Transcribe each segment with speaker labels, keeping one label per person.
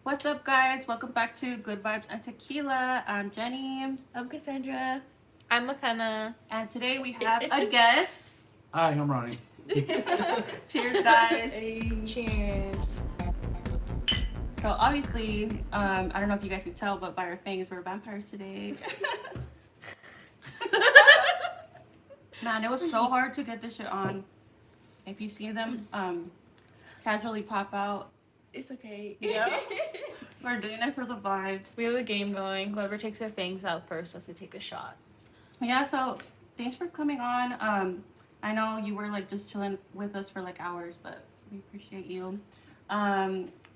Speaker 1: What's up, guys? Welcome back to Good Vibes and Tequila. I'm Jenny.
Speaker 2: I'm Cassandra.
Speaker 3: I'm Matena.
Speaker 1: And today we have a guest.
Speaker 4: Hi, I'm Ronnie.
Speaker 1: Cheers, guys.
Speaker 2: Hey.
Speaker 3: Cheers.
Speaker 1: So, obviously, I don't know if you guys can tell, but by our fangs, we're vampires today. Man, it was so hard to get this shit on. If you see them casually pop out,
Speaker 2: It's okay.
Speaker 1: yeah, we're doing it for the vibes.
Speaker 3: We have a game going. Whoever takes their fangs out first has to take a shot.
Speaker 1: Yeah, so thanks for coming on. I know you were like just chilling with us for like hours, but we appreciate you.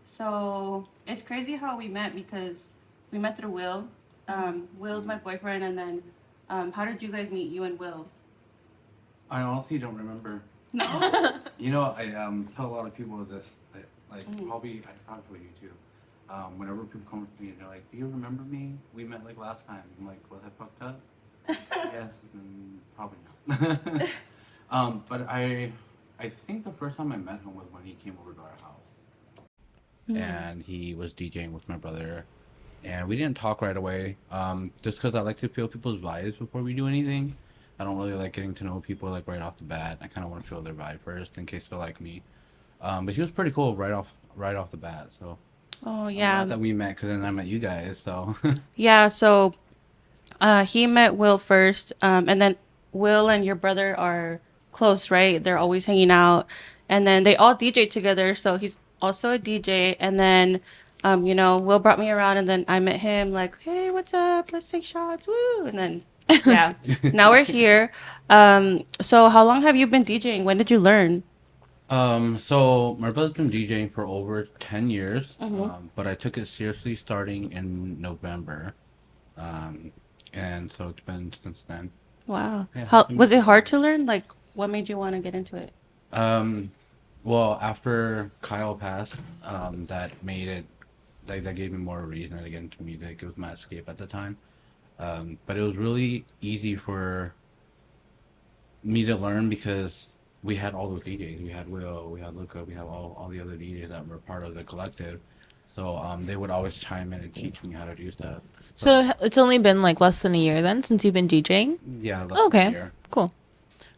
Speaker 1: So it's crazy how we met because we met through Will. Will's my boyfriend, and then how did you guys meet? You and Will?
Speaker 4: I honestly don't remember.
Speaker 1: No.
Speaker 4: You know, I tell a lot of people this. Like
Speaker 1: Mhm.
Speaker 4: probably I talked with you too. Whenever people come up to me and they're like, "Do you remember me? We met like last time." I'm like, "Was I fucked up?" Yes, probably not. But I think the first time I met him was when he came over to our house, and he was DJing with my brother, and we didn't talk right away. Just because I like to feel people's vibes before we do anything. I don't really like getting to know people like right off the bat. I kind of want to feel their vibe first in case they're like me. But he was pretty cool right off the bat. So
Speaker 1: Oh
Speaker 4: I'm
Speaker 1: yeah,
Speaker 4: glad that we met because then I met you guys. So
Speaker 1: yeah. So he met Will first, and then Will and your brother are close, right? They're always hanging out, and then they all DJ together. So he's also a DJ, and then, Will brought me around, and then I met him. Like, hey, what's up? Let's take shots, woo! And then, yeah, now we're here. So how long have you been DJing? When did you learn?
Speaker 4: so my brother's been DJing for over 10 years,
Speaker 1: Mhm.
Speaker 4: but I took it seriously starting in November, um, and so it's been since then.
Speaker 1: Wow.
Speaker 4: Yeah,
Speaker 1: How
Speaker 4: it's been
Speaker 1: was it
Speaker 4: pretty
Speaker 1: hard
Speaker 4: good.
Speaker 1: to learn? Like, what made you want to get into it?
Speaker 4: Um, well, after Kyle passed, that made it like that gave me more reason to get into music. It was my escape at the time. But it was really easy for me to learn because we had all those DJs. We had Will, we had Luca, we had all the other DJs that were part of the collective. So they would always chime in and teach me how to do stuff.
Speaker 3: So it's only been like less than a year then since you've been DJing?
Speaker 4: Yeah, less than a
Speaker 3: Okay,
Speaker 4: year.
Speaker 3: cool.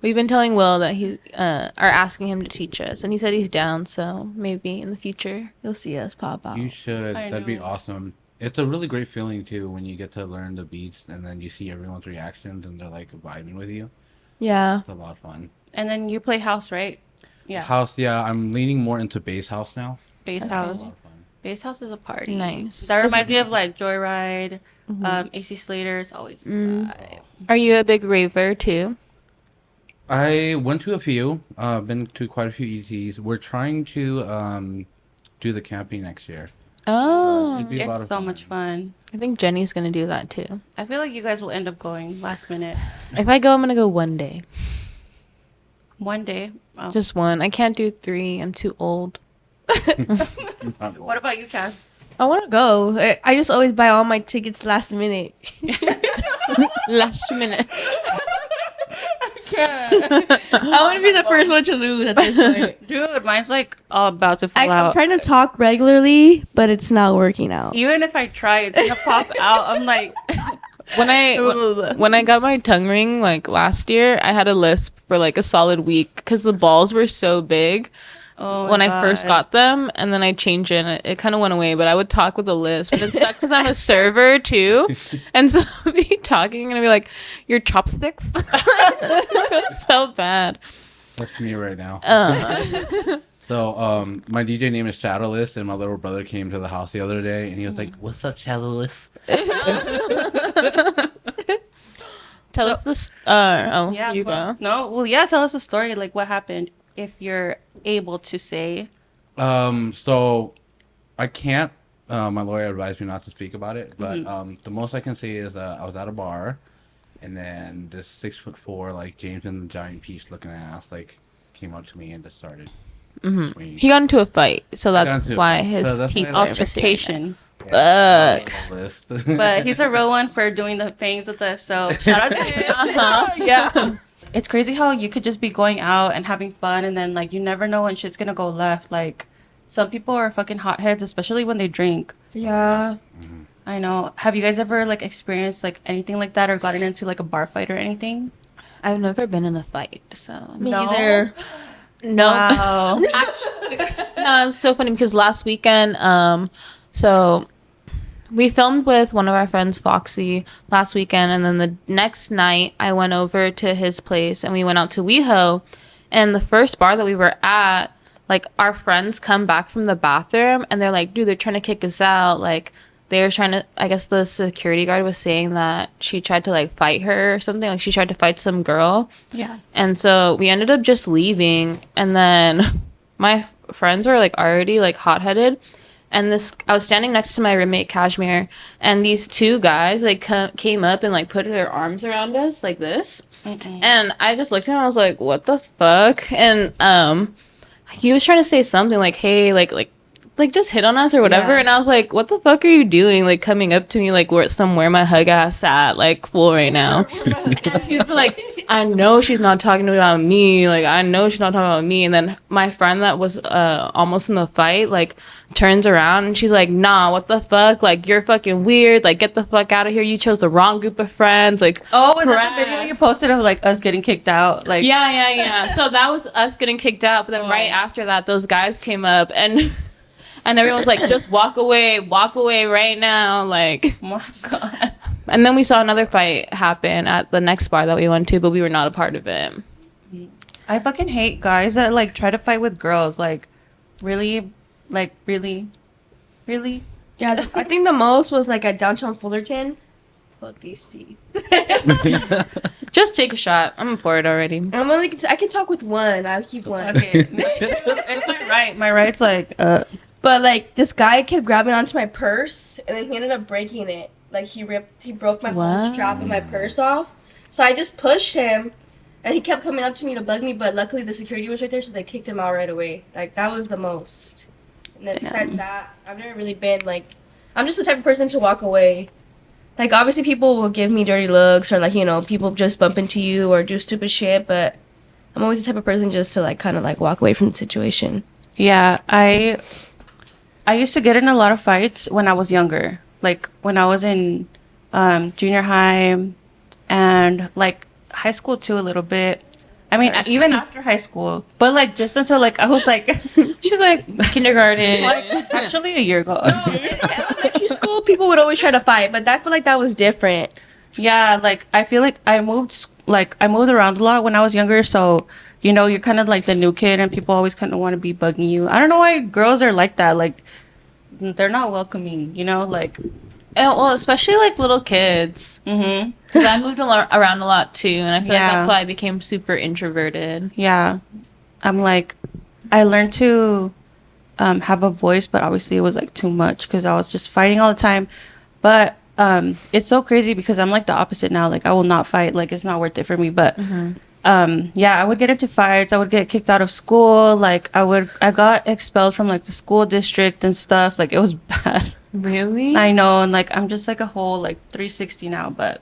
Speaker 3: We've been telling Will that he are asking him to teach us, and he said he's down. So maybe in the future you'll see us pop out.
Speaker 4: You should.
Speaker 1: I
Speaker 4: That'd be
Speaker 1: know.
Speaker 4: awesome. It's a really great feeling too when you get to learn the beats and then you see everyone's reactions and they're like vibing with you.
Speaker 3: Yeah.
Speaker 4: It's a lot of fun.
Speaker 1: And then you play house, right? Yeah.
Speaker 4: House, yeah, I'm leaning more into bass house now.
Speaker 1: Bass
Speaker 3: Okay.
Speaker 4: A
Speaker 1: house.
Speaker 4: lot of fun.
Speaker 1: Bass house is a party.
Speaker 3: Nice.
Speaker 1: That reminds me of like Joyride,
Speaker 3: Mhm.
Speaker 1: AC Slater's always a
Speaker 3: Mm.
Speaker 1: vibe.
Speaker 3: Are you a big raver too?
Speaker 4: I went to a few. Been to quite a few ECs. We're trying to do the camping next year.
Speaker 3: Oh,
Speaker 4: Should be a lot
Speaker 1: It's
Speaker 4: of
Speaker 1: so
Speaker 4: fun.
Speaker 1: much fun.
Speaker 3: I think Jenny's gonna do that too.
Speaker 1: I feel like you guys will end up going last minute.
Speaker 3: If I go, I'm gonna go one day.
Speaker 1: One day. Oh.
Speaker 3: Just one. I can't do 3. I'm too old.
Speaker 1: What about you, Cass?
Speaker 2: I want to go. I just always buy all my tickets last minute.
Speaker 3: Last minute.
Speaker 2: I want to be the first one to lose at this point.
Speaker 1: Dude, mine's like all about to fall
Speaker 2: I'm
Speaker 1: out.
Speaker 2: trying to talk regularly, but it's not working out.
Speaker 1: Even if I try, it's gonna pop out. I'm like,
Speaker 3: When I got my tongue ring like last year, I had a lisp for like a solid week because the balls were so big
Speaker 1: oh
Speaker 3: when
Speaker 1: my
Speaker 3: I first
Speaker 1: God.
Speaker 3: got them, and then I changed it, and it kind of went away. But I would talk with a lisp, and it sucks because I'm a server too, and so I'd be talking and I'd be like, "Your chopsticks," it was so bad.
Speaker 4: That's me right now.
Speaker 3: Uh,
Speaker 4: So, my DJ name is Shadowless, and my little brother came to the house the other day, and he was like, "What's up, Shadowless?"
Speaker 3: Tell
Speaker 1: So-
Speaker 3: us this.
Speaker 1: Yeah.
Speaker 3: You go.
Speaker 1: No. Well, yeah. Tell us a story. Like, what happened, if you're able to say.
Speaker 4: So I can't. My lawyer advised me not to speak about it, but
Speaker 1: Mhm.
Speaker 4: the most I can say is I was at a bar, and then this 6'4" like James and the Giant Peach looking ass like came up to me and just started swinging.
Speaker 3: He got into a fight, so
Speaker 4: got
Speaker 3: that's
Speaker 4: into a
Speaker 3: why
Speaker 4: fight.
Speaker 3: his
Speaker 4: So that's
Speaker 3: teeth
Speaker 4: why
Speaker 3: are
Speaker 4: I-
Speaker 3: missing right
Speaker 1: Altercation.
Speaker 3: now. Fuck.
Speaker 4: List.
Speaker 1: But he's a real one for doing the things with us. So shout out to him.
Speaker 3: Uh-huh.
Speaker 1: Yeah. It's crazy how you could just be going out and having fun, and then like you never know when shit's gonna go left. Like some people are fucking hotheads, especially when they drink.
Speaker 2: Yeah.
Speaker 1: I know. Have you guys ever like experienced like anything like that or gotten into like a bar fight or anything?
Speaker 3: I've never been in a fight, so
Speaker 2: Me
Speaker 1: No?
Speaker 2: either.
Speaker 3: no.
Speaker 1: Wow.
Speaker 3: Actually, no, it's so funny because last weekend, so we filmed with one of our friends, Foxy, last weekend, and then the next night I went over to his place and we went out to WeHo, and the first bar that we were at, like our friends come back from the bathroom and they're like, dude, they're trying to kick us out, like they were trying to, I guess the security guard was saying that she tried to like fight her or something, like she tried to fight some girl.
Speaker 1: Yeah.
Speaker 3: And so we ended up just leaving, and then my friends were like already like hot-headed, and this I was standing next to my roommate Kashmir, and these two guys like came up and like put their arms around us like this. And I just looked at him, I was like, what the fuck? And he was trying to say something like, hey, like just hit on us or whatever.
Speaker 1: Yeah.
Speaker 3: And I was like, what the fuck are you doing, like coming up to me like where my hug ass at, like fool right now. And he's like, I know she's not talking about me, like I know she's not talking about me. And then my friend that was almost in the fight like turns around and she's like, nah, what the fuck, like you're fucking weird, like get the fuck out of here, you chose the wrong group of friends. Like,
Speaker 1: Oh, is that the video you posted of like us getting kicked out? Like,
Speaker 3: yeah. So that was us getting kicked out, but then right after that those guys came up and and everyone's like, just walk away right now, like.
Speaker 1: oh my God.
Speaker 3: And then we saw another fight happen at the next bar that we went to, but we were not a part of it.
Speaker 1: I fucking hate guys that like try to fight with girls. Like, really? Like, really? Really?
Speaker 2: Yeah, I think the most was like at downtown Fullerton. Fuck these teeth.
Speaker 3: Just take a shot. I'm gonna pour it already.
Speaker 2: I'm only. I can talk with one. I'll keep one.
Speaker 1: Okay. It's my right. My right's like,
Speaker 2: But like this guy kept grabbing onto my purse, and then he ended up breaking it. Like he broke my whole
Speaker 3: What?
Speaker 2: strap of my purse off. So I just pushed him, and he kept coming up to me to bug me. But luckily the security was right there, so they kicked him out right away. Like that was the most. And then besides that, I've never really been like. I'm just the type of person to walk away. Like obviously people will give me dirty looks or like people just bump into you or do stupid shit, but I'm always the type of person just to like kind of like walk away from the situation.
Speaker 1: yeah, I used to get in a lot of fights when I was younger. Like when I was in junior high and like high school too a little bit. I mean, even after high school, but like just until like I was like,
Speaker 3: She's like kindergarten.
Speaker 1: like actually a year ago.
Speaker 2: Elementary school, people would always try to fight, but I feel like that was different.
Speaker 1: Yeah, like I feel like I moved around a lot when I was younger, so you're kind of like the new kid and people always kind of want to be bugging you. I don't know why girls are like that. Like they're not welcoming, like
Speaker 3: Well, especially like little kids.
Speaker 1: mhm.
Speaker 3: Because I moved around a lot too, and I feel like
Speaker 1: Yeah.
Speaker 3: that's why I became super introverted.
Speaker 1: Yeah. I'm like I learned to have a voice, but obviously it was like too much cuz I was just fighting all the time. But it's so crazy because I'm like the opposite now. Like I will not fight. Like it's not worth it for me, but yeah, I would get into fights. I would get kicked out of school. Like I got expelled from like the school district and stuff. Like it was bad.
Speaker 3: Really?
Speaker 1: I know, and like I'm just like a whole like 360 now, but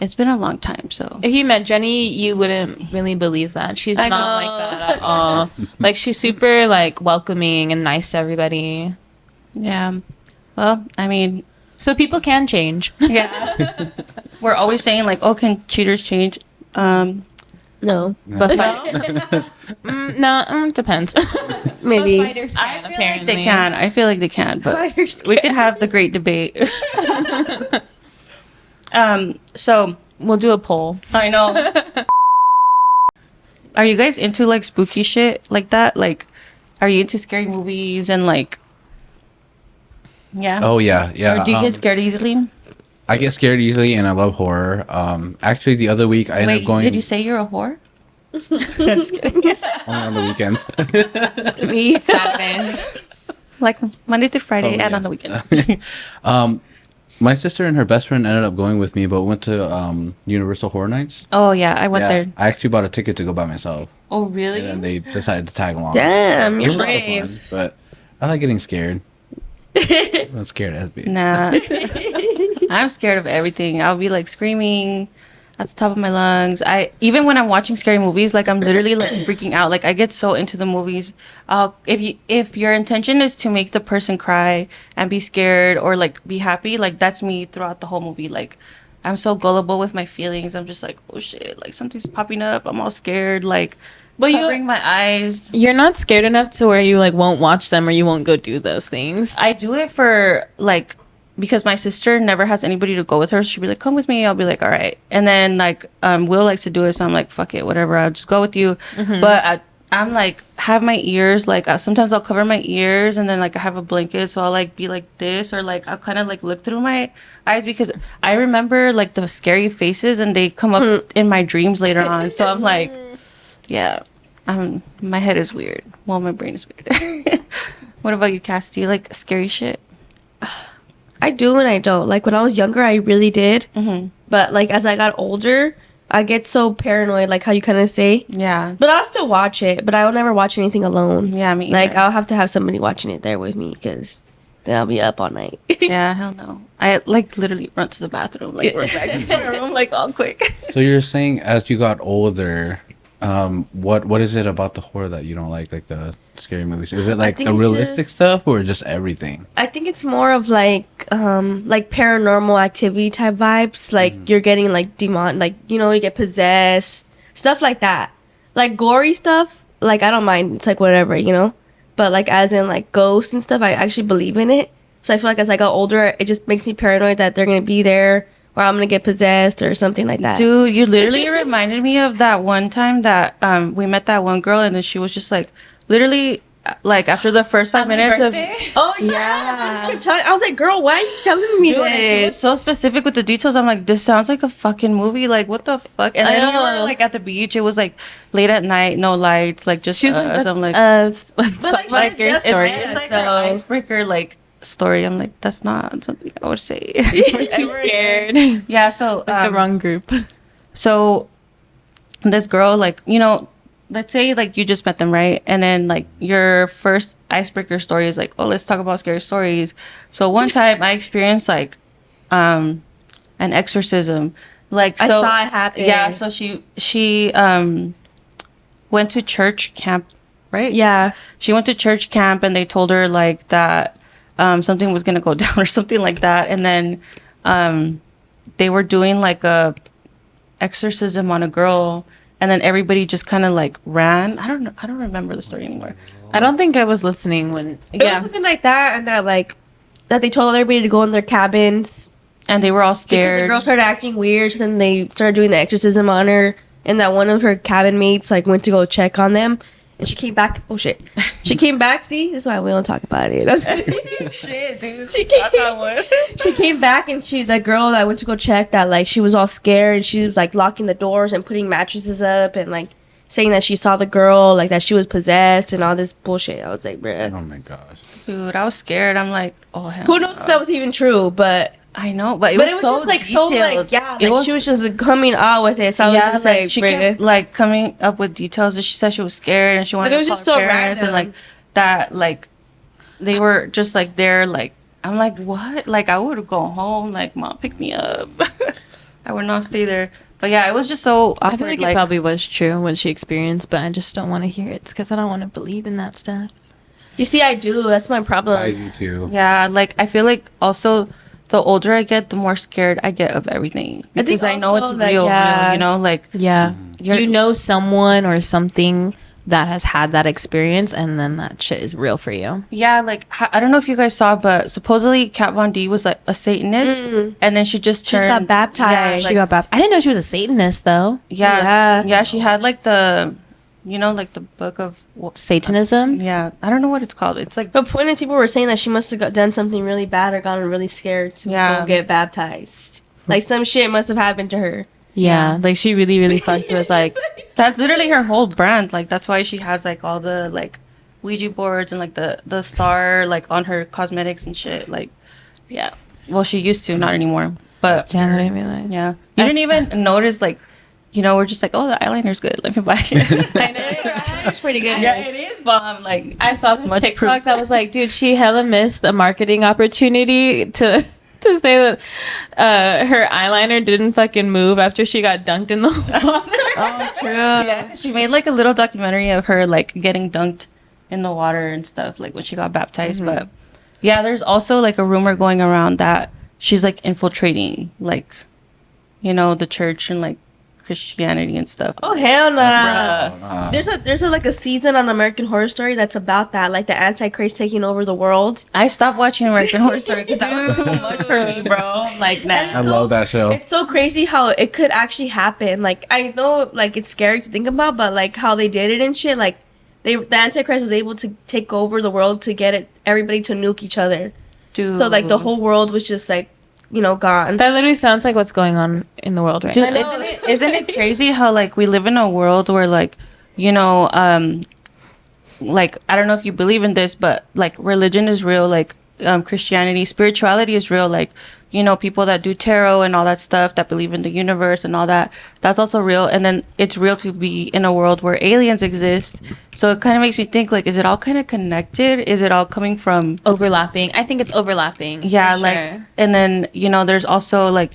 Speaker 1: it's been a long time. So
Speaker 3: If you met Jenny, you wouldn't really believe that. She's
Speaker 1: I
Speaker 3: not
Speaker 1: know.
Speaker 3: like that at all. Like she's super like welcoming and nice to everybody.
Speaker 1: yeah, well, I mean,
Speaker 3: So people can change.
Speaker 1: yeah, we're always saying like, oh, can cheaters change?
Speaker 2: No,
Speaker 3: But no, it depends.
Speaker 2: maybe.
Speaker 3: But fighters
Speaker 1: I
Speaker 3: can,
Speaker 1: feel
Speaker 3: apparently.
Speaker 1: like they can. I feel like they can, but
Speaker 2: Fighters
Speaker 1: we can have the great debate. So
Speaker 3: We'll do a poll.
Speaker 1: I know. Are you guys into like spooky shit like that? Like, are you into scary movies and like? Yeah.
Speaker 5: Oh yeah.
Speaker 1: Or do you get scared easily?
Speaker 5: I get scared easily, and I love horror. Actually, the other week I ended
Speaker 1: Wait,
Speaker 5: up going
Speaker 1: did you say you're a whore? I'm just kidding.
Speaker 5: only on the weekends.
Speaker 3: Me, Saturday.
Speaker 1: Like Monday through Friday
Speaker 5: Oh,
Speaker 1: and
Speaker 5: yeah.
Speaker 1: on the weekends.
Speaker 5: My sister and her best friend ended up going with me, but went to Universal Horror Nights.
Speaker 1: Oh yeah, I went there.
Speaker 5: I actually bought a ticket to go by myself,
Speaker 1: Oh really?
Speaker 5: and then they decided to tag along.
Speaker 2: Damn,
Speaker 5: It
Speaker 2: you're
Speaker 5: was a lot of
Speaker 2: brave.
Speaker 5: fun, but I like getting scared. I'm not scared as big.
Speaker 1: Nah. I'm scared of everything. I'll be like screaming. at the top of my lungs. I even when I'm watching scary movies, like I'm literally like freaking out. Like I get so into the movies. If your intention is to make the person cry and be scared or like be happy, like that's me throughout the whole movie. Like I'm so gullible with my feelings. I'm just like, oh shit, like something's popping up. I'm all scared. Like
Speaker 3: But
Speaker 1: covering my eyes.
Speaker 3: you're not scared enough to where you like won't watch them or you won't go do those things.
Speaker 1: I do it for like because my sister never has anybody to go with her. She'd be like, come with me. I'll be like, all right. And then like Will likes to do it, so I'm like, fuck it, whatever, I'll just go with you. But I'm like have my ears like sometimes I'll cover my ears and then like I have a blanket, so I'll like be like this, or like I'll kind of like look through my eyes because I remember like the scary faces and they come up in my dreams later on. So I'm like, yeah, my head is weird. Well, my brain is weird. What about you, Cass? Do you like scary shit?
Speaker 2: I do and I don't. Like when I was younger, I really did. But like as I got older, I get so paranoid, like how you kind of say.
Speaker 1: Yeah.
Speaker 2: But I'll still watch it. But I will never watch anything alone.
Speaker 1: Yeah, me either.
Speaker 2: Like I'll have to have somebody watching it there with me because then I'll be up all night.
Speaker 1: Yeah, hell no. I like literally run to the bathroom, like run back into my room, like all quick.
Speaker 5: So you're saying as you got older, what is it about the horror that you don't like the scary movies? Is it like
Speaker 2: think
Speaker 5: the
Speaker 2: it's
Speaker 5: realistic
Speaker 2: just-
Speaker 5: stuff or just everything?
Speaker 2: I think it's more of like paranormal activity type vibes. Like you're getting like demon, like you get possessed, stuff like that. Like gory stuff, like I don't mind. It's like whatever. But like as in like ghosts and stuff, I actually believe in it. So I feel like as I got older, it just makes me paranoid that they're gonna be there or I'm gonna get possessed or something like that.
Speaker 1: Dude, you literally reminded me of that one time that we met that one girl and then she was just like literally like after the first 5 minutes of
Speaker 2: Oh yeah.
Speaker 1: Yeah.
Speaker 2: She just kept telling, I was like, girl, why are you telling me
Speaker 1: Dude, and she was
Speaker 2: this?
Speaker 1: so specific with the details. I'm like, this sounds like a fucking movie. Like, what the fuck? And
Speaker 2: I
Speaker 1: then we
Speaker 2: know.
Speaker 1: were like at the beach. It was like late at night, no lights, like just
Speaker 3: She was like,
Speaker 1: us. I'm like,
Speaker 3: let's
Speaker 2: like,
Speaker 3: talk about
Speaker 2: she's
Speaker 3: scary
Speaker 2: just-
Speaker 3: story.
Speaker 1: it's like
Speaker 2: so-
Speaker 1: an icebreaker like story. I'm like, that's not something I would say.
Speaker 3: We're too scared.
Speaker 1: Yeah. So
Speaker 3: The wrong group.
Speaker 1: So this girl, like, let's say like you just met them, right? And then like your first icebreaker story is like, oh, let's talk about scary stories. So one time I experienced like an exorcism. Like, so
Speaker 2: I saw it happen.
Speaker 1: Yeah, so she went to church camp, right?
Speaker 2: Yeah.
Speaker 1: She went to church camp and they told her like that something was gonna go down or something like that. And then they were doing like a exorcism on a girl, and then everybody just kind of like ran. I don't know. I don't remember the story anymore.
Speaker 3: I don't think I was listening when.
Speaker 2: It was something like that, and that they told everybody to go in their cabins
Speaker 1: And they were all
Speaker 2: because the
Speaker 1: scared.
Speaker 2: girl started acting weird. So then they started doing the exorcism on her, and that one of her cabin mates like went to go check on them, and she came back. Oh shit! She came back. See, this is why we don't talk about it.
Speaker 1: Shit, dude.
Speaker 2: She came back, and the girl that went to go check that like she was all scared, and she was like locking the doors and putting mattresses up and like saying that she saw the girl, like that she was possessed and all this bullshit. I was like, bruh.
Speaker 5: Oh my gosh.
Speaker 1: Dude, I was scared. I'm like, oh hell.
Speaker 2: Who knows if that was even true, but
Speaker 1: I know, but it
Speaker 2: but
Speaker 1: was,
Speaker 2: it was
Speaker 1: so
Speaker 2: just like
Speaker 1: detailed.
Speaker 2: so like yeah,
Speaker 1: It
Speaker 2: like she was just coming out with it. So I was just like,
Speaker 1: she
Speaker 2: bruh.
Speaker 1: kept like coming up with details. And she said she was scared and she wanted
Speaker 2: But it
Speaker 1: to
Speaker 2: was
Speaker 1: call
Speaker 2: just
Speaker 1: her
Speaker 2: so
Speaker 1: parents and
Speaker 2: random.
Speaker 1: like that. Like they were just like there. Like I'm like, what? Like I would go home. Like mom, pick me up. I would not stay there. But yeah, it was just so awkward.
Speaker 3: I feel like it probably was true what she experienced, but I just don't want to hear it because I don't want to believe in that stuff.
Speaker 2: You see, I do. That's my problem.
Speaker 5: I do too.
Speaker 1: yeah, like I feel like also the older I get, the more scared I get of everything
Speaker 2: think
Speaker 1: because I know it's
Speaker 2: also, like,
Speaker 1: real.
Speaker 2: yeah.
Speaker 1: Like
Speaker 3: Yeah.
Speaker 1: You're-
Speaker 3: You know someone or something that has had that experience, and then that shit is real for you.
Speaker 1: yeah, like I don't know if you guys saw, but supposedly Kat Von D was like a Satanist, and then she just
Speaker 2: She just
Speaker 1: turned,
Speaker 2: got baptized.
Speaker 1: Yeah,
Speaker 3: She
Speaker 1: like,
Speaker 3: got baptized. I didn't know she was a Satanist, though.
Speaker 1: yeah,
Speaker 2: Yeah.
Speaker 1: She had like the, like the book of
Speaker 3: Satanism?
Speaker 1: yeah. I don't know what it's called. It's like
Speaker 2: But point is, people were saying that she must have done something really bad or gotten really scared to
Speaker 1: Yeah.
Speaker 2: go get baptized. Like some shit must have happened to her.
Speaker 3: Yeah. Like, she really, really fucked with, like,
Speaker 1: that's literally her whole brand. Like that's why she has like all the like Ouija boards and like the star like on her cosmetics and shit. Like yeah. Well, she used to, not anymore. But
Speaker 3: damn, I didn't realize.
Speaker 1: yeah, you didn't even notice like. We're just like, oh, the eyeliner's good. Let me buy it.
Speaker 3: I know,
Speaker 2: It's pretty good.
Speaker 1: Yeah, it is bomb. Like
Speaker 3: I saw this
Speaker 1: smudge
Speaker 3: TikTok
Speaker 1: proof.
Speaker 3: that was like, dude, she hella missed the marketing opportunity to to say that her eyeliner didn't fucking move after she got dunked in the water.
Speaker 1: Oh, true. Yeah, she made like a little documentary of her like getting dunked in the water and stuff, like when she got baptized. But yeah, there's also like a rumor going around that she's like infiltrating, like, you know, the church and like Christianity and stuff.
Speaker 2: Oh hell no!
Speaker 5: Uh,
Speaker 2: There's a like a season on American Horror Story that's about that, like the Antichrist taking over the world.
Speaker 1: I stopped watching American Horror Story because that was too much for me, bro. Like, nah.
Speaker 5: I love that show.
Speaker 2: It's so crazy how it could actually happen. Like I know, like it's scary to think about, but like how they did it and shit. Like the Antichrist was able to take over the world to get everybody to nuke each other.
Speaker 1: Dude.
Speaker 2: So like the whole world was just like, you know, gone.
Speaker 3: That literally sounds like what's going on in the world right
Speaker 1: Dude,
Speaker 3: now.
Speaker 1: isn't it crazy how like we live in a world where like, you know, like I don't know if you believe in this, but like religion is real, like Christianity, spirituality is real, like, you know, people that do tarot and all that stuff that believe in the universe and all that, that's also real. And then it's real to be in a world where aliens exist. So it kind of makes me think, like, is it all kind of connected? Is it all coming from
Speaker 3: Overlapping. I think it's overlapping.
Speaker 1: yeah,
Speaker 3: for
Speaker 1: like
Speaker 3: sure.
Speaker 1: and then, you know, there's also like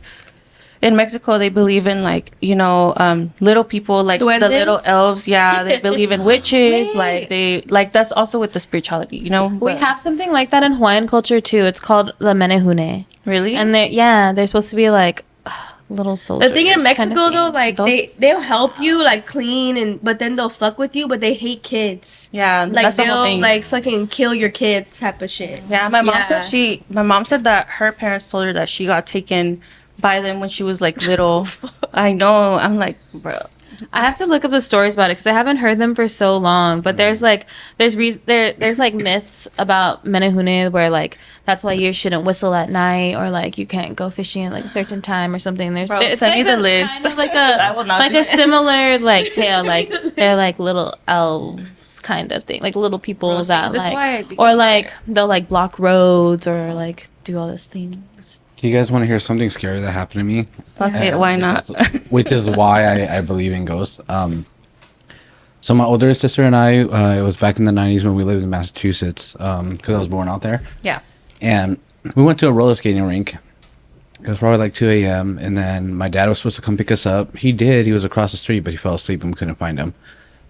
Speaker 1: in Mexico they believe in like, you know, little people, like the
Speaker 2: Duendes?
Speaker 1: little elves. Yeah, they believe in witches.
Speaker 3: Wait.
Speaker 1: Like they like that's also with the spirituality, you know.
Speaker 3: We
Speaker 1: But-
Speaker 3: have something like that in Hawaiian culture too. It's called the menehune.
Speaker 1: really
Speaker 3: And they're supposed to be like little soldiers.
Speaker 2: The thing in
Speaker 3: kind of
Speaker 2: Mexico though,
Speaker 3: thing.
Speaker 2: like
Speaker 1: Those-
Speaker 2: they'll help you like clean and but then they'll fuck with you, but they hate kids.
Speaker 1: yeah,
Speaker 2: Like
Speaker 1: that's the whole
Speaker 2: they'll
Speaker 1: thing.
Speaker 2: like fucking kill your kids type of shit.
Speaker 1: yeah, my mom
Speaker 2: Yeah.
Speaker 1: said that her parents told her that she got taken by them when she was like little. I know. I'm like, bro.
Speaker 3: I have to look up the stories about it because I haven't heard them for so long. But there's like there's like myths about menehune where like that's why you shouldn't whistle at night or like you can't go fishing at like a certain time or something. There's
Speaker 1: Bro,
Speaker 3: it's
Speaker 1: send
Speaker 3: like
Speaker 1: me the
Speaker 3: a-
Speaker 1: list.
Speaker 3: kind of like
Speaker 1: I will
Speaker 3: a
Speaker 1: not
Speaker 3: like
Speaker 1: do
Speaker 3: a
Speaker 1: it.
Speaker 3: similar like tale. Like they're like little elves kind of thing, like little people
Speaker 1: Bro, see,
Speaker 3: that
Speaker 1: that's why I
Speaker 3: like
Speaker 1: became
Speaker 3: or like
Speaker 1: scared.
Speaker 3: they'll like block roads or like do all these things.
Speaker 5: Do you guys want to hear something scary that happened to me?
Speaker 1: Fuck it, why not?
Speaker 5: Which is why I believe in ghosts. So my older sister and I, it was back in the 90s when we lived in Massachusetts, because I was born out there.
Speaker 1: Yeah.
Speaker 5: And we went to a roller skating rink. It was probably like 2 a.m. And then my dad was supposed to come pick us up. He did. He was across the street, but he fell asleep and we couldn't find him.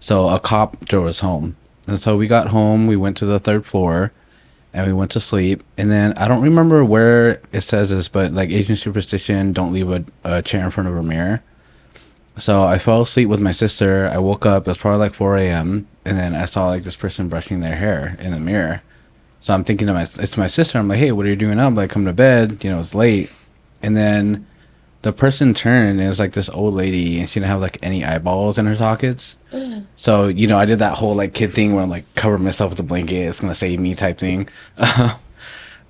Speaker 5: So a cop drove us home. And so we got home. We went to the 3rd floor and we went to sleep. And then I don't remember where it says this, but like Asian superstition, don't leave a chair in front of a mirror. So I fell asleep with my sister. I woke up. It was probably like 4 a.m. And then I saw like this person brushing their hair in the mirror. So I'm thinking to it's my sister. I'm like, hey, what are you doing up? Like, come to bed. You know, it's late. And then the person turned and it was like this old lady and she didn't have like any eyeballs in her sockets. So, you know, I did that whole like kid thing where I'm like cover myself with a blanket. It's going to save me type thing.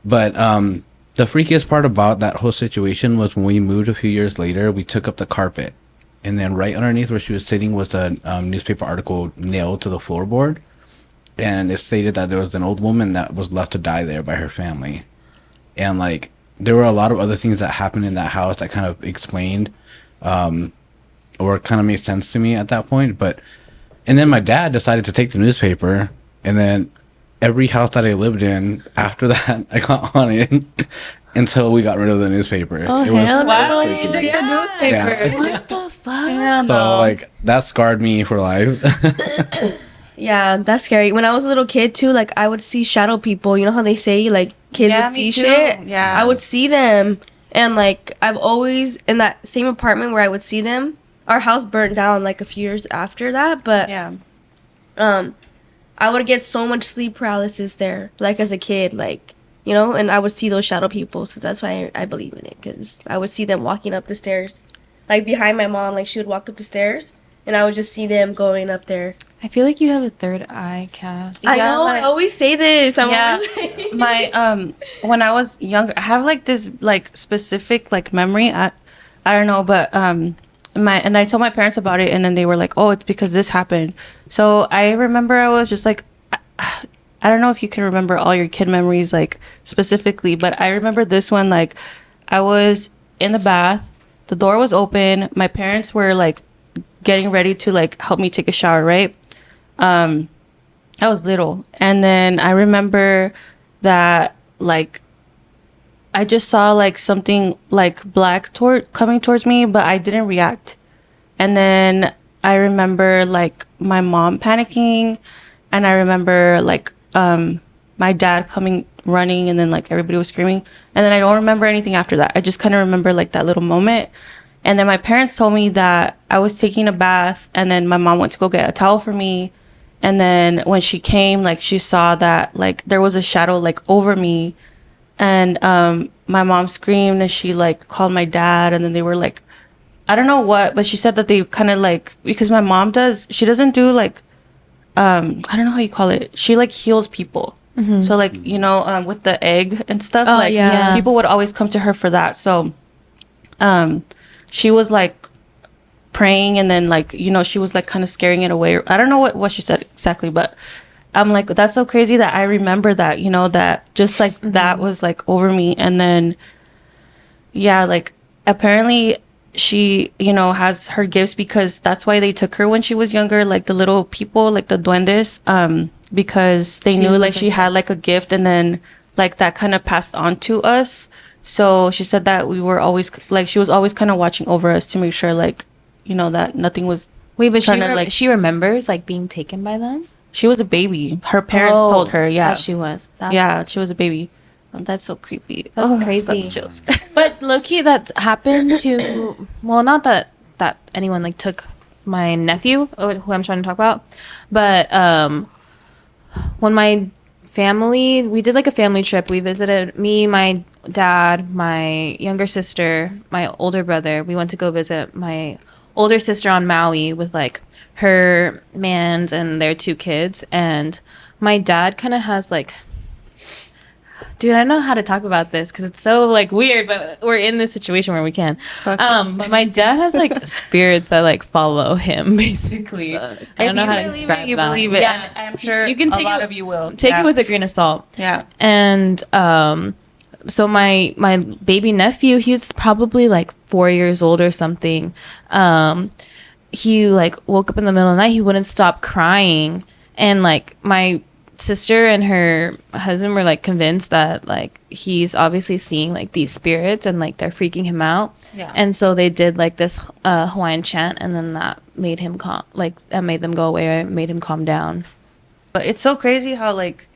Speaker 5: But the freakiest part about that whole situation was when we moved a few years later, we took up the carpet. And then right underneath where she was sitting was a newspaper article nailed to the floorboard. And it stated that there was an old woman that was left to die there by her family. And like, there were a lot of other things that happened in that house that kind of explained or kind of made sense to me at that point. And then my dad decided to take the newspaper. And then every house that I lived in after that, I got on it until we got rid of the newspaper.
Speaker 2: Oh,
Speaker 5: It was
Speaker 2: hell no.
Speaker 1: Why would
Speaker 5: freaky.
Speaker 1: you take the newspaper?
Speaker 5: Yeah.
Speaker 3: What the fuck?
Speaker 1: Hell
Speaker 5: So
Speaker 1: no.
Speaker 5: like that scarred me for life.
Speaker 2: Yeah, that's scary. When I was a little kid too, like I would see shadow people. You know how they say like kids
Speaker 1: Yeah,
Speaker 2: would see
Speaker 1: me too.
Speaker 2: shit?
Speaker 1: Yeah.
Speaker 2: I would see them. And like I've always in that same apartment where I would see them. Our house burnt down like a few years after that, but
Speaker 1: Yeah.
Speaker 2: I would get so much sleep paralysis there, like as a kid, like, you know, and I would see those shadow people. So that's why I believe in it, because I would see them walking up the stairs, like behind my mom, like she would walk up the stairs and I would just see them going up there.
Speaker 3: I feel like you have a third eye, Cass.
Speaker 2: I
Speaker 1: Yeah,
Speaker 2: know,
Speaker 1: like-
Speaker 2: I always say this. I'm
Speaker 1: Yeah.
Speaker 2: always saying
Speaker 1: My when I was younger, I have like this like specific like memory. I don't know, but I told my parents about it, and then they were like, "Oh, it's because this happened." So I remember I was just like, I don't know if you can remember all your kid memories like specifically, but I remember this one. Like, I was in the bath, the door was open, my parents were like getting ready to like help me take a shower, right? I was little, and then I remember that like I just saw like something like black coming towards me, but I didn't react. And then I remember like my mom panicking, and I remember like my dad coming running, and then like everybody was screaming. And then I don't remember anything after that. I just kind of remember like that little moment. And then my parents told me that I was taking a bath, and then my mom went to go get a towel for me. And then when she came, like she saw that like there was a shadow like over me, and my mom screamed, and she like called my dad, and then they were like, I don't know what, but she said that they kind of like, because my mom she doesn't do like I don't know how you call it, she like heals people. So like, you know, with the egg and stuff, like
Speaker 3: yeah.
Speaker 1: people would always come to her for that. So she was like praying, and then like, you know, she was like kind of scaring it away. I don't know what she said exactly, but I'm like, that's so crazy that I remember that, you know, that just like that was like over me. And then yeah, like apparently she, you know, has her gifts, because that's why they took her when she was younger, like the little people, like the duendes, because they knew like she had like a gift, and then like that kind of passed on to us. So she said that we were always like, she was always kind of watching over us to make sure like, you know, that nothing was.
Speaker 6: Wait, but
Speaker 1: trying to, like,
Speaker 6: she remembers like being taken by them.
Speaker 1: She was a baby. Her parents told her, yeah.
Speaker 6: That she was.
Speaker 1: Yeah, she was a baby. That's so creepy.
Speaker 6: That's crazy.
Speaker 1: got chills.
Speaker 6: But it's low-key that happened to, well, not that anyone like took my nephew, who I'm trying to talk about, but when my family, we did like a family trip. We visited, me, my dad, my younger sister, my older brother. We went to go visit my older sister on Maui with like her mans and their 2 kids. And my dad kind of has like, dude, I don't know how to talk about this because it's so like weird, but we're in this situation where we can. But my dad has like spirits that like follow him, basically. I don't know how to describe that.
Speaker 1: You believe it.
Speaker 6: Yeah,
Speaker 1: And I'm sure
Speaker 6: you can take
Speaker 1: a lot
Speaker 6: it,
Speaker 1: of you will
Speaker 6: take it with a grain of salt.
Speaker 1: Yeah.
Speaker 6: And so my baby nephew, he was probably like 4 years old or something. He like woke up in the middle of the night. He wouldn't stop crying, and like my sister and her husband were like convinced that like he's obviously seeing like these spirits, and like they're freaking him out.
Speaker 1: Yeah.
Speaker 6: And so they did like this Hawaiian chant, and then that made him calm, like that made them go away, or made him calm down.
Speaker 1: But it's so crazy how like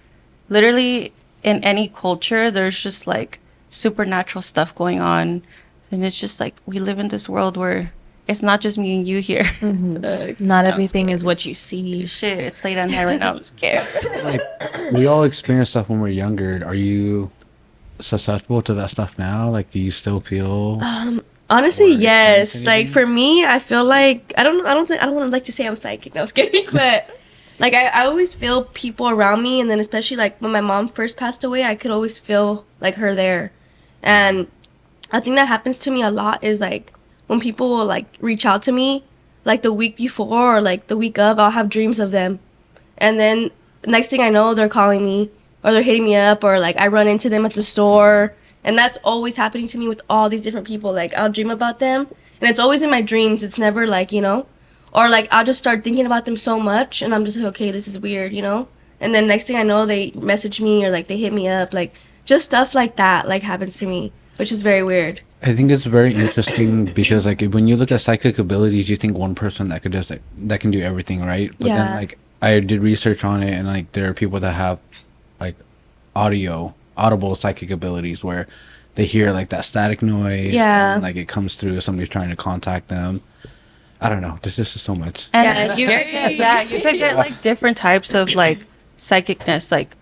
Speaker 1: literally in any culture there's just like supernatural stuff going on, and it's just like we live in this world where it's not just me and you here.
Speaker 6: Not everything is what you see.
Speaker 1: Shit, it's late at night right now. I'm scared.
Speaker 5: Like, we all experience stuff when we're younger. Are you susceptible to that stuff now? Like, do you still feel?
Speaker 2: Honestly,
Speaker 5: Or
Speaker 2: yes.
Speaker 5: experience
Speaker 2: Like
Speaker 5: anything?
Speaker 2: for me, I feel like I don't want to like to say I'm psychic. No, I was kidding, but like I always feel people around me, and then especially like when my mom first passed away, I could always feel like her there, and I think that happens to me a lot is like when people will like reach out to me, like the week before or like the week of, I'll have dreams of them, and then next thing I know, they're calling me or they're hitting me up, or like I run into them at the store. And that's always happening to me with all these different people. Like, I'll dream about them, and it's always in my dreams. It's never, like, you know? Or, like, I'll just start thinking about them so much, and I'm just like, okay, this is weird, you know? And then next thing I know, they message me or, like, they hit me up. Like, just stuff like that, like, happens to me, which is very weird.
Speaker 5: I think it's very interesting because, like, when you look at psychic abilities, you think one person that could just, like, that can do everything, right? But then,
Speaker 6: Yeah.
Speaker 5: like, I did research on it, and, like, there are people that have, like, audible psychic abilities where they hear like that static noise,
Speaker 2: Yeah.
Speaker 5: and like it comes through, somebody's trying to contact them. I don't know, there's just so much.
Speaker 1: And
Speaker 2: Yeah,
Speaker 1: you could get that. You could get like different types of like psychicness. Like,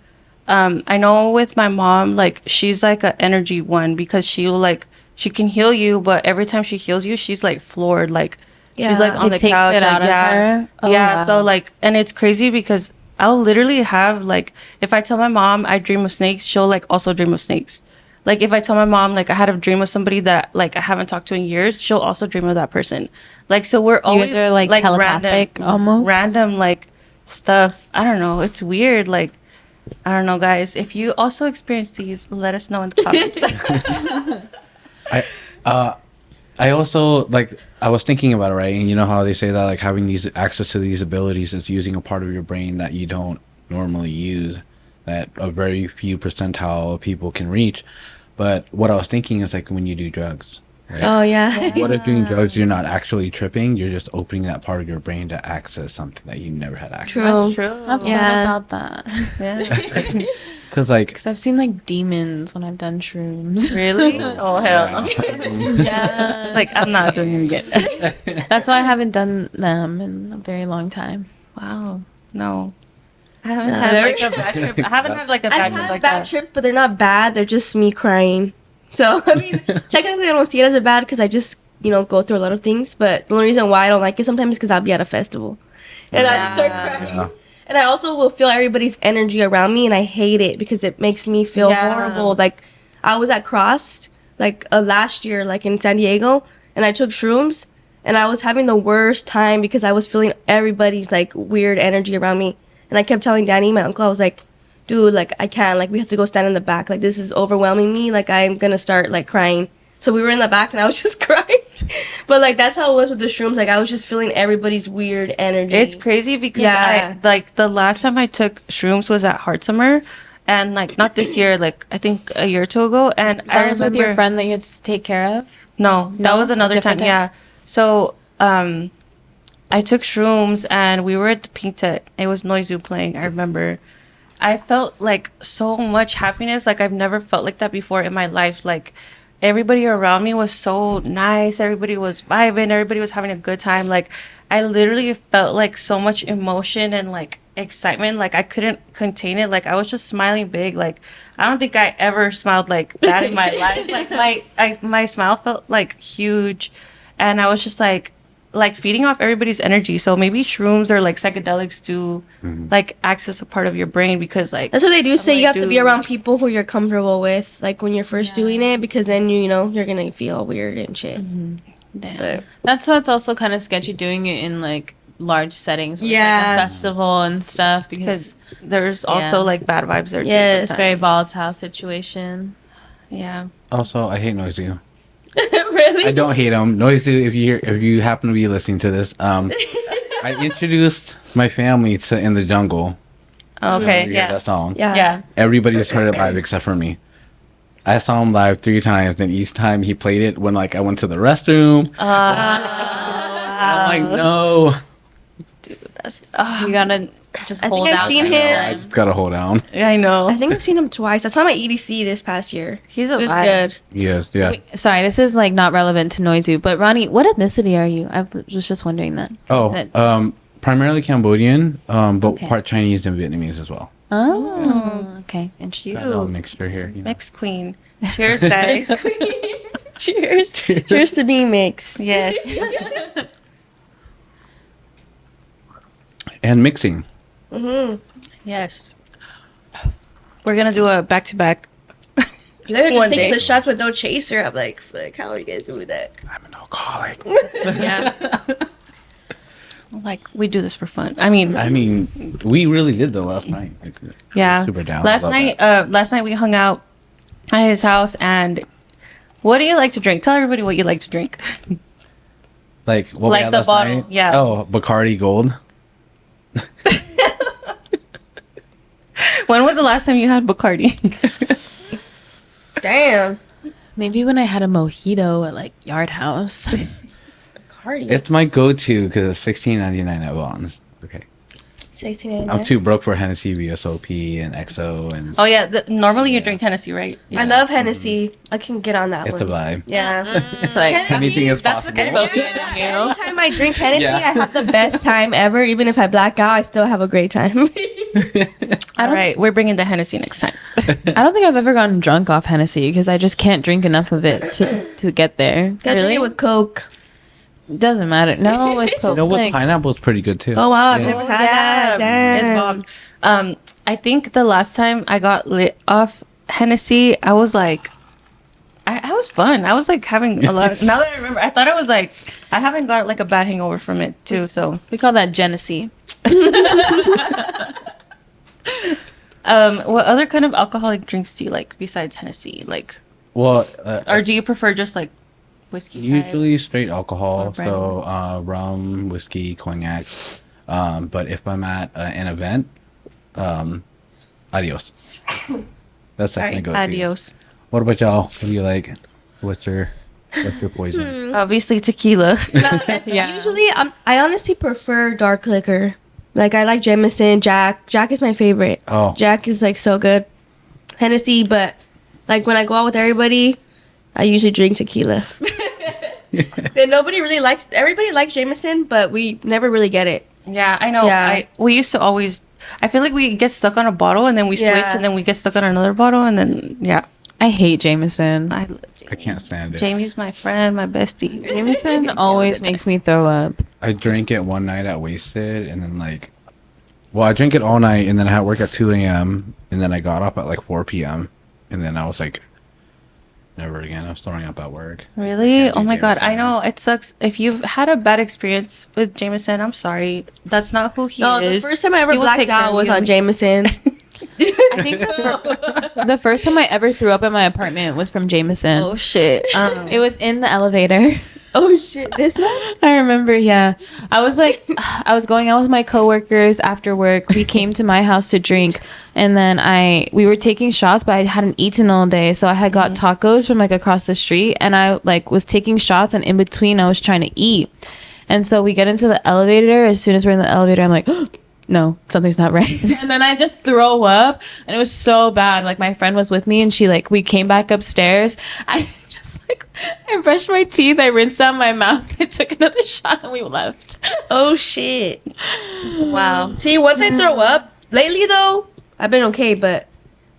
Speaker 1: I know with my mom, like she's like an energy one, because she'll like, she can heal you, but every time she heals you, she's like floored. Like she's like
Speaker 2: Yeah.
Speaker 1: on
Speaker 6: It
Speaker 1: the
Speaker 6: takes
Speaker 1: couch.
Speaker 6: it
Speaker 1: like,
Speaker 6: out of her? Oh,
Speaker 1: yeah.
Speaker 6: wow.
Speaker 1: So like, and it's crazy because I'll literally have like, if I tell my mom I dream of snakes, she'll like also dream of snakes. Like if I tell my mom like I had a dream of somebody that like I haven't talked to in years, she'll also dream of that person. Like so we're always
Speaker 6: guys are, like, telepathic almost?
Speaker 1: random like stuff. I don't know. It's weird. Like I don't know, guys. If you also experience these, let us know in the comments.
Speaker 5: I also like, I was thinking about it, right? And you know how they say that like having these access to these abilities is using a part of your brain that you don't normally use, that a very few percentile of people can reach. But what I was thinking is like when you do drugs, right?
Speaker 2: Oh yeah.
Speaker 5: What if doing drugs you're not actually tripping? You're just opening that part of your brain to access something that you never had access.
Speaker 2: True.
Speaker 1: True.
Speaker 6: I've
Speaker 2: Yeah.
Speaker 6: thought about that.
Speaker 1: Yeah.
Speaker 5: Because like
Speaker 6: Because I've seen like demons when I've done shrooms.
Speaker 1: Really? Oh hell no.
Speaker 6: Yeah.
Speaker 1: Like I'm not doing it yet.
Speaker 6: That's why I haven't done them in a very long time.
Speaker 1: Wow. No. I haven't
Speaker 2: No.
Speaker 1: had like a bad trip. I haven't had like a
Speaker 2: I've
Speaker 1: bad trip
Speaker 2: had
Speaker 1: like
Speaker 2: bad
Speaker 1: that.
Speaker 2: trips, but they're not bad. They're just me crying. So I mean, technically, I don't see it as a bad because I just go through a lot of things. But the only reason why I don't like it sometimes is because I'll be at a festival and I just start crying.
Speaker 5: Yeah.
Speaker 2: And I also will feel everybody's energy around me, and I hate it because it makes me feel
Speaker 1: Yeah.
Speaker 2: horrible. Like I was at Crossed like last year, like in San Diego, and I took shrooms, and I was having the worst time because I was feeling everybody's like weird energy around me, and I kept telling Danny, my uncle, I was like, dude, like I can't, like we have to go stand in the back, like this is overwhelming me, like I'm gonna start like crying. So we were in the back and I was just crying. But like that's how it was with the shrooms. Like I was just feeling everybody's weird energy.
Speaker 1: It's crazy because
Speaker 2: Yeah.
Speaker 1: I like the last time I took shrooms was at Heart Summer, and like not this year, like I think a year or two ago. And I
Speaker 6: That was with your
Speaker 1: remember-
Speaker 6: friend that you had to take care of?
Speaker 1: No, that
Speaker 6: No?
Speaker 1: was another time.
Speaker 6: Different time?
Speaker 1: Yeah. So I took shrooms and we were at the Pink Tent. It was Noizu playing. I remember. I felt like so much happiness. Like I've never felt like that before in my life. Like everybody around me was so nice. Everybody was vibing. Everybody was having a good time. Like I literally felt like so much emotion and like excitement. Like I couldn't contain it. Like I was just smiling big. Like I don't think I ever smiled like that in my life. Like my smile felt like huge, and I was just like feeding off everybody's energy. So maybe shrooms or like psychedelics do like access a part of your brain because like
Speaker 2: That's what they do say.
Speaker 1: like,
Speaker 2: You have to be
Speaker 1: dude.
Speaker 2: around people who you're comfortable with, like when you're first doing it, because then you're gonna feel weird and shit. But
Speaker 6: That's why it's also kind of sketchy doing it in like large settings. Where It's like
Speaker 2: Yeah.
Speaker 6: a festival and stuff because
Speaker 1: because there's also
Speaker 6: Yeah.
Speaker 1: like bad vibes there
Speaker 2: Yes.
Speaker 1: too.
Speaker 6: it's a very
Speaker 1: sometimes.
Speaker 6: volatile situation.
Speaker 1: Yeah.
Speaker 5: also I hate Noizu.
Speaker 2: really,
Speaker 5: I don't hate him. Noizu, if you happen to be listening to this, I introduced my family to In the Jungle.
Speaker 1: Okay.
Speaker 5: You hear
Speaker 1: Yeah.
Speaker 5: that song.
Speaker 2: Yeah.
Speaker 1: Yeah.
Speaker 5: Everybody has heard it live except for me. I saw him live 3 times, and each time he played it when like I went to the restroom. I'm like, no.
Speaker 1: That's,
Speaker 6: You gotta just
Speaker 2: I think
Speaker 6: hold
Speaker 2: I've
Speaker 6: out.
Speaker 2: seen
Speaker 6: for
Speaker 2: him.
Speaker 5: I
Speaker 6: time.
Speaker 5: just gotta hold down.
Speaker 1: yeah, I know.
Speaker 2: I think I've seen him twice. I saw him at EDC this past year.
Speaker 1: He's a
Speaker 2: It was
Speaker 1: vibe.
Speaker 2: good.
Speaker 5: Yes, yeah.
Speaker 6: Wait, sorry, this is like not relevant to Noizu, but Ronnie, what ethnicity are you? I was just wondering that. You
Speaker 5: Oh,
Speaker 6: said-
Speaker 5: primarily Cambodian, but
Speaker 6: Okay.
Speaker 5: part Chinese and Vietnamese as well.
Speaker 6: oh, okay, interesting.
Speaker 5: Got a little
Speaker 1: Cute.
Speaker 5: mixture here. You know?
Speaker 1: Mixed queen. Cheers, guys.
Speaker 2: Cheers. Cheers to being mixed.
Speaker 1: Yes.
Speaker 5: And mixing.
Speaker 1: Yes. We're gonna do a back to back.
Speaker 2: You guys are
Speaker 1: One
Speaker 2: just taking
Speaker 1: day.
Speaker 2: the shots with no chaser. I'm like, fuck, how are you guys doing that?
Speaker 5: I'm an alcoholic.
Speaker 1: Yeah. Like we do this for fun. I mean,
Speaker 5: We really did though last night. Like,
Speaker 1: yeah.
Speaker 5: super down.
Speaker 1: Last
Speaker 5: Love
Speaker 1: night,
Speaker 5: that.
Speaker 1: last night we hung out at his house. And what do you like to drink? Tell everybody what you like to drink.
Speaker 5: Like what we
Speaker 1: like
Speaker 5: had
Speaker 1: the
Speaker 5: last
Speaker 1: bottle,
Speaker 5: night?
Speaker 1: yeah.
Speaker 5: Oh, Bacardi Gold.
Speaker 1: When was the last time you had Bacardi?
Speaker 2: Damn.
Speaker 6: Maybe when I had a mojito at like Yard House.
Speaker 2: Cardi.
Speaker 5: It's my go-to because it's $16.99 at Vaughn's. Okay.
Speaker 2: 16.
Speaker 5: I'm too broke for Hennessy, VSOP, and XO, and
Speaker 1: Oh yeah. Normally you drink Hennessy, right?
Speaker 2: I love Hennessy. I can get on that
Speaker 5: it's
Speaker 2: one.
Speaker 5: a vibe.
Speaker 2: Yeah.
Speaker 1: It's like
Speaker 5: Anything is
Speaker 6: That's
Speaker 5: possible.
Speaker 6: what both of you.
Speaker 2: Anytime I drink Hennessy,
Speaker 5: Yeah.
Speaker 2: I have the best time ever. Even if I black out, I still have a great time.
Speaker 1: all right. We're bringing the Hennessy next time.
Speaker 6: I don't think I've ever gotten drunk off Hennessy because I just can't drink enough of it to get there.
Speaker 2: Gotta drink it with Coke.
Speaker 6: Doesn't matter. No, it's so
Speaker 5: You know what?
Speaker 6: sick.
Speaker 5: Pineapple is pretty good too.
Speaker 2: Oh wow, I've
Speaker 5: Yeah.
Speaker 2: never had that. Damn.
Speaker 1: It's bomb. I think the last time I got lit off Hennessy, I was like, I was fun. I was like having a lot. Now that I remember, I thought I was like, I haven't got like a bad hangover from it too. So,
Speaker 6: We call that Genesee.
Speaker 1: what other kind of alcoholic drinks do you like besides Hennessy? Like,
Speaker 5: Well,
Speaker 1: or do you prefer just like whiskey? type?
Speaker 5: usually straight alcohol,
Speaker 1: Or brown.
Speaker 5: so rum, whiskey, cognac. But if I'm at an event, adios. That's
Speaker 1: All
Speaker 5: like my
Speaker 1: right,
Speaker 5: go-to.
Speaker 1: adios.
Speaker 5: What about y'all? What do you like? What's your poison?
Speaker 1: Obviously tequila.
Speaker 3: Yeah.
Speaker 2: Usually, I honestly prefer dark liquor. Like, I like Jameson, Jack. Jack is my favorite.
Speaker 5: Oh.
Speaker 2: Jack is, like, so good. Hennessy, but, like, when I go out with everybody, I usually drink tequila. Then everybody likes Jameson, but we never really get it.
Speaker 1: Yeah, I know.
Speaker 2: Yeah.
Speaker 1: We used to always. I feel like we get stuck on a bottle and then we switch
Speaker 2: Yeah.
Speaker 1: and then we get stuck on another bottle and then yeah.
Speaker 3: I hate Jameson.
Speaker 1: I love
Speaker 5: I can't stand it.
Speaker 1: Jamie's my friend, my bestie.
Speaker 3: Jameson always makes me throw up.
Speaker 5: I drank it one night at Wasted, and then I drank it all night, and then I had work at 2 a.m., and then I got up at like 4 p.m., and then I was like, never again. I was throwing up at work.
Speaker 1: Really?
Speaker 5: Can't do
Speaker 1: Oh my god,
Speaker 5: Jameson.
Speaker 1: I know it sucks. If you've had a bad experience with Jameson, I'm sorry. That's not who he
Speaker 2: No,
Speaker 1: is.
Speaker 2: the first time I ever
Speaker 1: He will
Speaker 2: blacked
Speaker 1: take care
Speaker 2: out
Speaker 1: of
Speaker 2: was
Speaker 1: you.
Speaker 2: on Jameson.
Speaker 3: I think the first time I ever threw up in my apartment was from Jameson.
Speaker 1: Oh shit.
Speaker 3: It was in the elevator.
Speaker 2: Oh, shit. This one?
Speaker 3: I remember, yeah. I was like, I was going out with my coworkers after work. We came to my house to drink, and then we were taking shots, but I hadn't eaten all day, so I had got tacos from like across the street, and I like was taking shots, and in between I was trying to eat, and so we get into the elevator. As soon as we're in the elevator, I'm like, no, something's not right. And then I just throw up, and it was so bad. Like, my friend was with me, and we came back upstairs. I just I brushed my teeth, I rinsed out my mouth, I took another shot, and we left.
Speaker 2: Oh, shit.
Speaker 1: Wow.
Speaker 2: See, once I throw up, lately though, I've been okay, but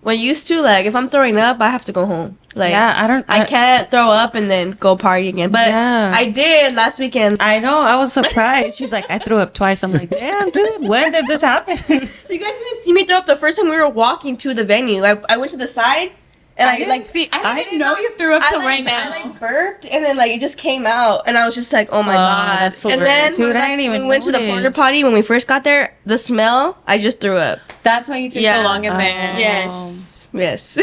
Speaker 2: when used to, like, if I'm throwing up, I have to go home. Like,
Speaker 1: Yeah,
Speaker 2: I can't throw up and then go party again. But
Speaker 1: Yeah.
Speaker 2: I did last weekend.
Speaker 1: I know. I was surprised. She's like, I threw up twice. I'm like, damn, dude. When did this happen?
Speaker 2: You guys didn't see me throw up the first time we were walking to the venue. I went to the side and I like
Speaker 3: I didn't know you threw up till right now.
Speaker 2: I like burped and then like it just came out and I was just like, oh my god.
Speaker 3: that's the
Speaker 2: And then
Speaker 3: worst.
Speaker 1: Dude, I
Speaker 2: like,
Speaker 1: didn't even
Speaker 2: we went to the
Speaker 1: notice.
Speaker 2: porta potty when we first got there. The smell, I just threw up.
Speaker 3: That's why you took
Speaker 2: Yeah.
Speaker 3: so long in there.
Speaker 2: Yes. Yes.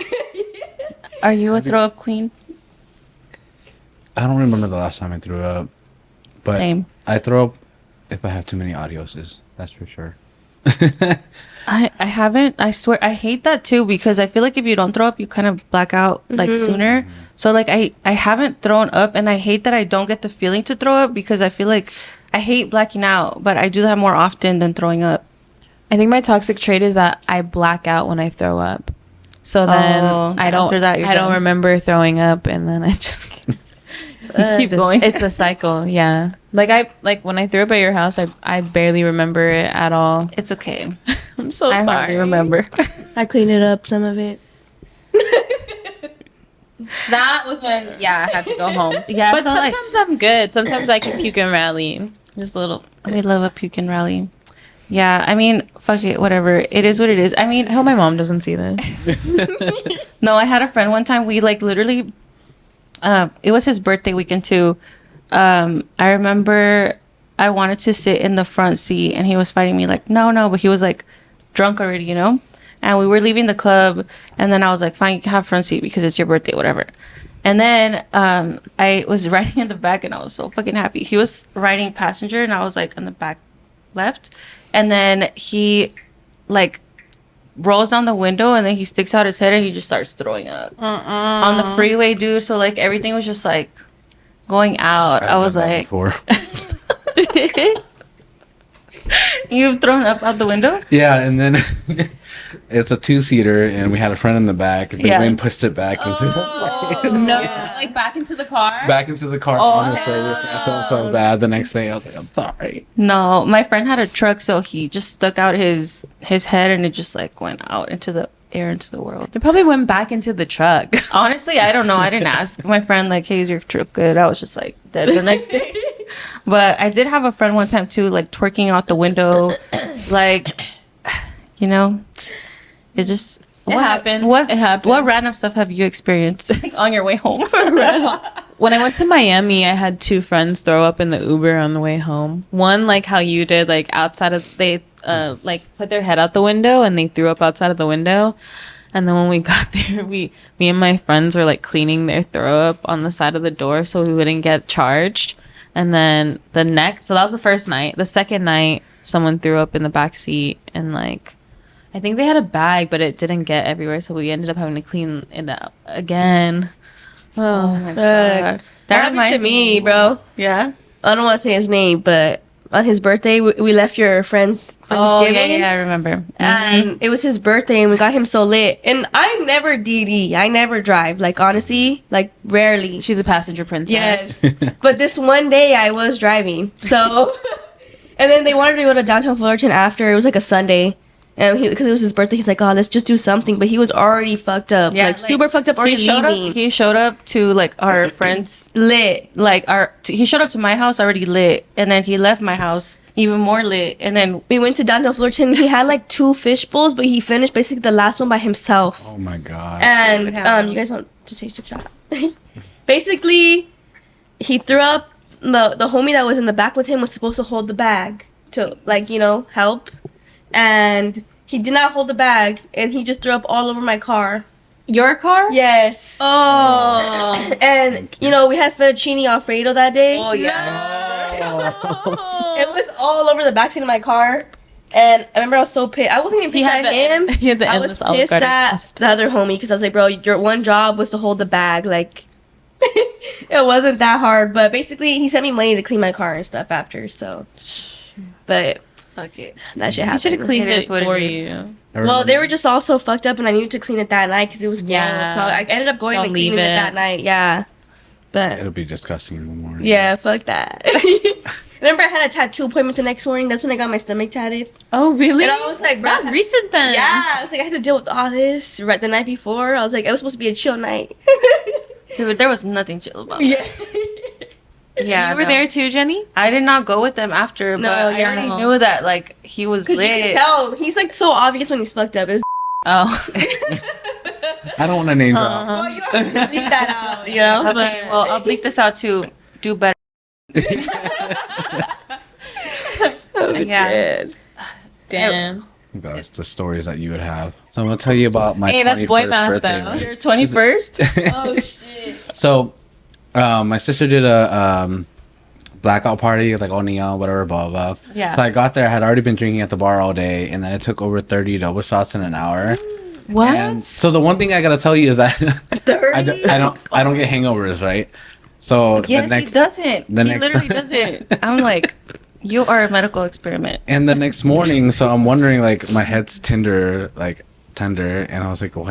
Speaker 1: Are you a throw up queen?
Speaker 5: I don't remember the last time I threw up, but
Speaker 1: Same.
Speaker 5: I throw up if I have too many audioses. That's for sure.
Speaker 1: I haven't. I swear. I hate that too because I feel like if you don't throw up, you kind of black out like sooner. So like I haven't thrown up and I hate that I don't get the feeling to throw up because I feel like I hate blacking out, but I do that more often than throwing up.
Speaker 3: I think my toxic trait is that I black out when I throw up. So then
Speaker 1: Oh,
Speaker 3: I don't
Speaker 1: after that, you're
Speaker 3: I don't
Speaker 1: done.
Speaker 3: remember throwing up, and then I just
Speaker 1: Keep going.
Speaker 3: It's a cycle, yeah. Like when I threw up at your house, I barely remember it at all.
Speaker 1: It's okay.
Speaker 3: I'm so
Speaker 1: I
Speaker 3: sorry.
Speaker 1: hardly remember.
Speaker 2: I cleaned it up, some of it.
Speaker 3: That was when I had to go home.
Speaker 1: Yeah,
Speaker 3: but
Speaker 1: so, like-
Speaker 3: sometimes I'm good. Sometimes I can puke and rally. Just a little.
Speaker 1: We love a puke and rally. Yeah, I mean, fuck it, whatever. It is what it is. I mean,
Speaker 3: I hope my mom doesn't see this.
Speaker 1: no, I had a friend one time. We like literally, it was his birthday weekend too. I remember I wanted to sit in the front seat and he was fighting me like, no, but he was like drunk already, you know? And we were leaving the club and then I was like, fine, you can have front seat because it's your birthday, whatever. And then I was riding in the back and I was so fucking happy. He was riding passenger and I was like in the back left. And then he like rolls down the window and then he sticks out his head and he just starts throwing up on the freeway, dude. So like everything was just like going out. I was like,
Speaker 5: before.
Speaker 1: you've thrown up out the window?
Speaker 5: Yeah, and then it's a 2-seater, and we had a friend in the back. The
Speaker 1: Yeah.
Speaker 5: wind pushed it back
Speaker 3: No, like back into the car.
Speaker 5: back into the car. Honestly, I felt so bad. The next day, I was like, I'm sorry.
Speaker 1: No, my friend had a truck, so he just stuck out his head and it just like went out into the air, into the world.
Speaker 3: They probably went back into the truck.
Speaker 1: Honestly, I don't know. I didn't ask my friend like, "Hey, is your truck good?" I was just like dead the next day. But I did have a friend one time too, like twerking out the window, like, you know, it just
Speaker 3: happens.
Speaker 1: What
Speaker 3: It happens.
Speaker 1: What random stuff have you experienced on your way home?
Speaker 3: When I went to Miami, I had 2 friends throw up in the Uber on the way home. One, like how you did, like outside of, they like put their head out the window and they threw up outside of the window. And then when we got there, me and my friends were like cleaning their throw up on the side of the door so we wouldn't get charged. And then so that was the first night. The second night, someone threw up in the back seat and like
Speaker 6: I think they had a bag, but it didn't get everywhere, so we ended up having to clean it up again. Oh,
Speaker 1: my
Speaker 2: That happened to
Speaker 1: reminds
Speaker 2: me, bro.
Speaker 1: Yeah.
Speaker 2: I don't want to say his name, but on his birthday, we left your friend's
Speaker 1: Oh yeah,
Speaker 2: Thanksgiving.
Speaker 1: yeah, I remember.
Speaker 2: And it was his birthday, and we got him so lit. And I never DD. I never drive. Like, honestly, like, rarely.
Speaker 6: she's a passenger princess.
Speaker 2: Yes. But this one day, I was driving. So, and then they wanted to go to downtown Fullerton after. It was like a Sunday. And because it was his birthday, he's like, oh, let's just do something. But he was already fucked up.
Speaker 1: Yeah,
Speaker 2: like, super fucked up, already leaving.
Speaker 1: He showed up to like our friends,
Speaker 2: Lit.
Speaker 1: like he showed up to my house already lit, and then he left my house even more lit, and then
Speaker 2: We went to downtown Fullerton. He had like 2 fish bowls, but he finished basically the last one by himself.
Speaker 5: Oh my god.
Speaker 2: And
Speaker 1: What happened?
Speaker 2: you guys want to take a shot? Basically, he threw up. The homie that was in the back with him was supposed to hold the bag to, like, you know, help, and he did not hold the bag, and he just threw up all over my car.
Speaker 6: Your car?
Speaker 2: Yes.
Speaker 6: Oh.
Speaker 2: And you know, we had fettuccine alfredo that day.
Speaker 1: oh yeah,
Speaker 2: It was all over the backseat of my car. And I remember I was so pissed. I wasn't even
Speaker 6: He
Speaker 2: pissed
Speaker 6: had
Speaker 2: at him.
Speaker 6: he had the
Speaker 2: I was
Speaker 6: endless Olive
Speaker 2: pissed
Speaker 6: Garden
Speaker 2: at
Speaker 6: crust.
Speaker 2: the other homie because I was like, bro, your one job was to hold the bag. Like, it wasn't that hard. But basically, he sent me money to clean my car and stuff after. So, but
Speaker 1: fuck it.
Speaker 2: that shit
Speaker 6: He should have
Speaker 2: happened.
Speaker 6: cleaned
Speaker 1: It
Speaker 6: it,
Speaker 1: is what it
Speaker 6: for
Speaker 1: is.
Speaker 6: you.
Speaker 2: Well, they were just all so fucked up, and I needed to clean it that night because it was gross.
Speaker 6: Yeah.
Speaker 2: So I ended up going
Speaker 6: Don't
Speaker 2: and
Speaker 6: leave
Speaker 2: cleaning it
Speaker 6: it.
Speaker 2: that night. Yeah. But
Speaker 5: It'll be disgusting in the morning.
Speaker 2: yeah, fuck that. Remember, I had a tattoo appointment the next morning. That's when I got my stomach tatted.
Speaker 6: Oh, really?
Speaker 2: And I was like, bro,
Speaker 6: that was recent then.
Speaker 2: Yeah, I was like, I had to deal with all this right the night before. I was like, it was supposed to be a chill night.
Speaker 1: Dude, there was nothing chill about that. Yeah,
Speaker 6: You were
Speaker 1: no.
Speaker 6: there too, Jenny?
Speaker 1: I did not go with them after,
Speaker 2: No,
Speaker 1: but
Speaker 2: yeah,
Speaker 1: I already
Speaker 2: no.
Speaker 1: knew that like he was
Speaker 2: Because you can
Speaker 1: lit.
Speaker 2: tell. He's like so obvious when he's fucked up. It was,
Speaker 6: Oh.
Speaker 5: I don't want to name drop.
Speaker 2: well, you don't have to leave that out, you know?
Speaker 1: Okay, well I'll bleep this out too. Do better. Yeah.
Speaker 6: Damn.
Speaker 5: That's the stories that you would have. So I'm gonna tell you about my
Speaker 6: Hey, that's boy
Speaker 5: 21st
Speaker 6: math,
Speaker 5: birthday.
Speaker 6: though.
Speaker 5: right?
Speaker 1: Your 21st?
Speaker 2: Oh, shit.
Speaker 5: So, my sister did a blackout party, like all neon, whatever, blah blah. Blah.
Speaker 1: Yeah.
Speaker 5: So I got there. I had already been drinking at the bar all day, and then it took over 30 double shots in an hour.
Speaker 6: What?
Speaker 5: And so the one thing I gotta tell you is that
Speaker 2: 30?
Speaker 5: I don't get hangovers, right? So
Speaker 1: Yes,
Speaker 5: the next,
Speaker 1: he doesn't.
Speaker 5: the
Speaker 1: He
Speaker 5: next-
Speaker 1: literally doesn't. I'm like, you are a medical experiment.
Speaker 5: And the next morning, so I'm wondering, like, my head's tender, and I was like, what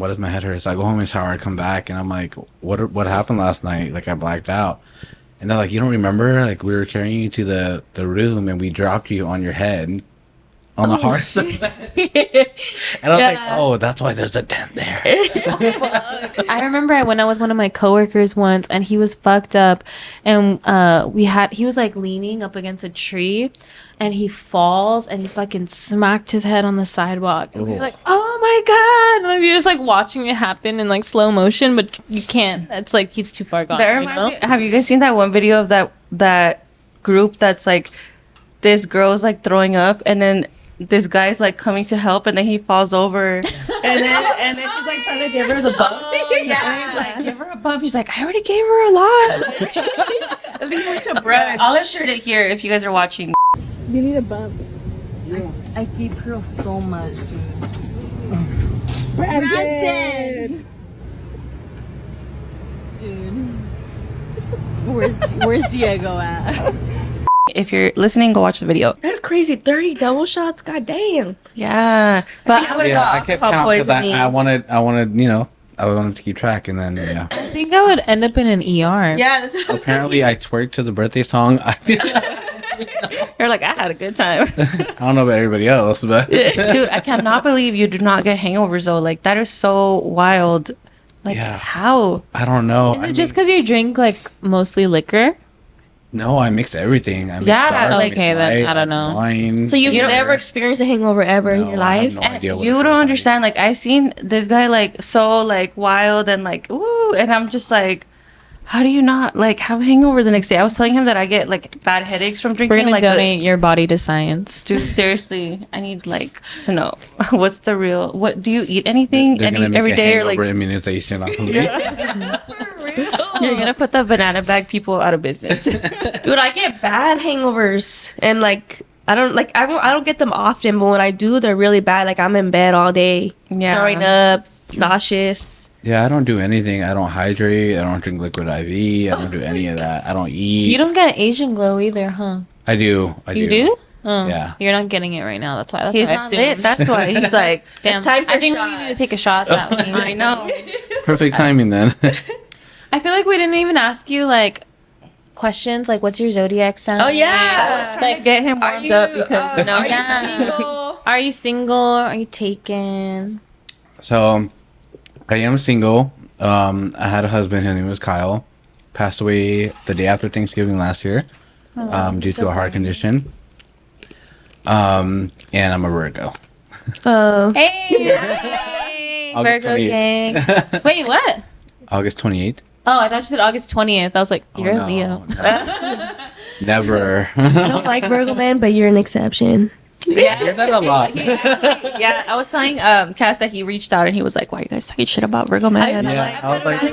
Speaker 5: does my head hurt? So I go home and shower, I come back, and I'm like, what happened last night? Like, I blacked out. And they're like, you don't remember? Like, we were carrying you to the room, and we dropped you on your head on the hard side. And I was like, oh, that's why there's a dent there.
Speaker 6: I remember I went out with one of my coworkers once, and he was fucked up, and he was like leaning up against a tree, and he falls and he fucking smacked his head on the sidewalk. And we were
Speaker 5: Ooh.
Speaker 6: like, oh my god! And you're just like watching it happen in like slow motion, but you can't. It's like he's too far gone.
Speaker 1: That
Speaker 6: you
Speaker 1: reminds
Speaker 6: know?
Speaker 1: me, have you guys seen that one video of that group that's like this girl's like throwing up and then this guy's like coming to help and then he falls over and then she's like trying to give her the bump.
Speaker 2: yeah.
Speaker 1: And he's like, give her a bump. He's like, I already gave her a lot.
Speaker 2: At least we went to brunch.
Speaker 1: I'll insert it here if you guys are watching.
Speaker 7: You need a bump.
Speaker 8: I gave her so much, dude.
Speaker 7: Brandon!
Speaker 8: Dude. Where's Diego at?
Speaker 1: If you're listening, go watch the video.
Speaker 2: That's crazy. 30 double shots? God damn.
Speaker 1: Yeah. But
Speaker 2: I would've
Speaker 5: Yeah,
Speaker 2: got
Speaker 5: I kept
Speaker 2: alcohol
Speaker 5: count because
Speaker 2: poisoning.
Speaker 5: I wanted, I wanted to keep track, and then, yeah.
Speaker 6: I think I would end up in an ER.
Speaker 2: Yeah, that's what I was
Speaker 5: Apparently, I twerked to the birthday song.
Speaker 1: you're like, I had a good time.
Speaker 5: I don't know about everybody else, but
Speaker 1: Dude, I cannot believe you do not get hangovers though. Like that is so wild. Like
Speaker 5: Yeah.
Speaker 1: how?
Speaker 5: I don't know.
Speaker 6: Is it just because you drink like mostly liquor?
Speaker 5: No, I mixed everything. I mixed
Speaker 1: Yeah,
Speaker 5: dark,
Speaker 1: like-
Speaker 5: mixed
Speaker 6: Okay, then
Speaker 5: light,
Speaker 6: I don't know.
Speaker 5: Wine.
Speaker 2: So you've
Speaker 1: You don't-
Speaker 2: never experienced a hangover ever in
Speaker 5: No,
Speaker 2: your
Speaker 5: I have
Speaker 2: life?
Speaker 5: no idea what it
Speaker 1: You
Speaker 5: feels
Speaker 1: don't
Speaker 5: like.
Speaker 1: understand. Like I seen this guy like so like wild and like ooh, and I'm just like, how do you not like have a hangover the next day? I was telling him that I get like bad headaches from
Speaker 6: We're
Speaker 1: drinking.
Speaker 6: gonna
Speaker 1: Like
Speaker 6: donate your body to science.
Speaker 1: dude, seriously, I need like to know what's the real. What do you eat? Anything
Speaker 5: They're gonna make
Speaker 1: every
Speaker 5: a
Speaker 1: day or
Speaker 5: hangover
Speaker 1: like
Speaker 5: immunization off of me.
Speaker 1: you're gonna put the banana bag people out of business?
Speaker 2: Dude, I get bad hangovers. And like, I don't get them often, but when I do, they're really bad. Like I'm in bed all day,
Speaker 1: Yeah.
Speaker 2: throwing up, nauseous.
Speaker 5: Yeah, I don't do anything. I don't hydrate. I don't drink liquid IV. I don't do any of that. I don't eat.
Speaker 6: You don't get Asian glow either, huh?
Speaker 5: I do.
Speaker 6: You do? Oh,
Speaker 5: Yeah.
Speaker 6: You're not getting it right now. That's why. That's
Speaker 1: He's
Speaker 6: what I
Speaker 1: not
Speaker 6: assumed.
Speaker 1: lit. That's why he's like,
Speaker 6: Damn.
Speaker 2: It's time for
Speaker 6: I think we need to
Speaker 2: shots.
Speaker 6: take a shot that way.
Speaker 1: I know.
Speaker 5: Perfect timing then.
Speaker 6: I feel like we didn't even ask you like questions like what's your zodiac sign?
Speaker 2: Oh yeah.
Speaker 1: Trying to get him warmed up because you know,
Speaker 2: are you
Speaker 6: Yeah.
Speaker 2: single?
Speaker 6: Are you single? Are you taken?
Speaker 5: So, I am single. I had a husband. His name was Kyle. Passed away the day after Thanksgiving last year, due to a heart condition. And I'm a Virgo.
Speaker 2: Oh.
Speaker 6: Hey,
Speaker 5: August
Speaker 6: Virgo
Speaker 5: 28th.
Speaker 6: gang. Wait, what?
Speaker 5: August 28th.
Speaker 6: Oh, I thought you said August 20th. I was like,
Speaker 5: Oh,
Speaker 6: you're a
Speaker 5: no,
Speaker 6: Leo.
Speaker 5: no. Never.
Speaker 2: I don't like Virgo man, but you're an exception.
Speaker 1: yeah.
Speaker 5: hear that a lot.
Speaker 1: Yeah, I was telling Cass that he reached out and he was like, "Why are you guys talking shit about Virgo man?"
Speaker 5: Yeah, I was like,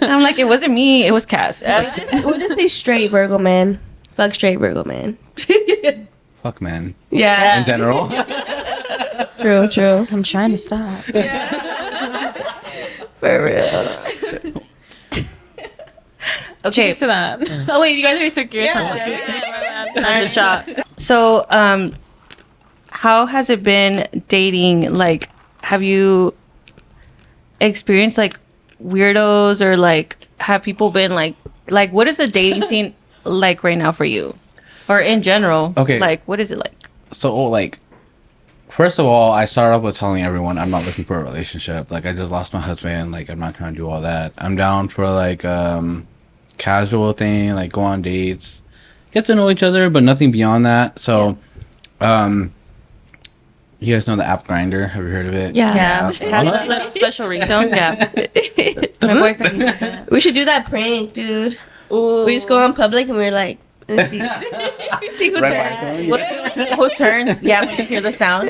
Speaker 1: I'm like, "It wasn't me. It was Cass."
Speaker 2: We'll just say straight Virgo man. Fuck straight Virgo man.
Speaker 5: fuck, man.
Speaker 2: Yeah.
Speaker 5: In general.
Speaker 2: True.
Speaker 6: I'm trying to stop.
Speaker 2: For real.
Speaker 1: Okay,
Speaker 6: Cheers to that. Oh wait, you guys already took yours.
Speaker 1: another shot. So, how has it been dating? Like, have you experienced like weirdos or like have people been like what is the dating scene like right now for you, or in general?
Speaker 5: Okay.
Speaker 1: like what is it like?
Speaker 5: So, like, first of all, I started off with telling everyone I'm not looking for a relationship. Like, I just lost my husband. Like, I'm not trying to do all that. I'm down for, like, casual thing, like, go on dates, get to know each other, but nothing beyond that. So, you guys know the app Grinder? Have you heard of it?
Speaker 2: Yeah.
Speaker 1: It has that little special ringtone. Yeah.
Speaker 6: My boyfriend uses it.
Speaker 2: We should do that prank, dude. We just go on public and we're like, let's see, see who turns.
Speaker 1: Who turns? Yeah, we can hear the sound.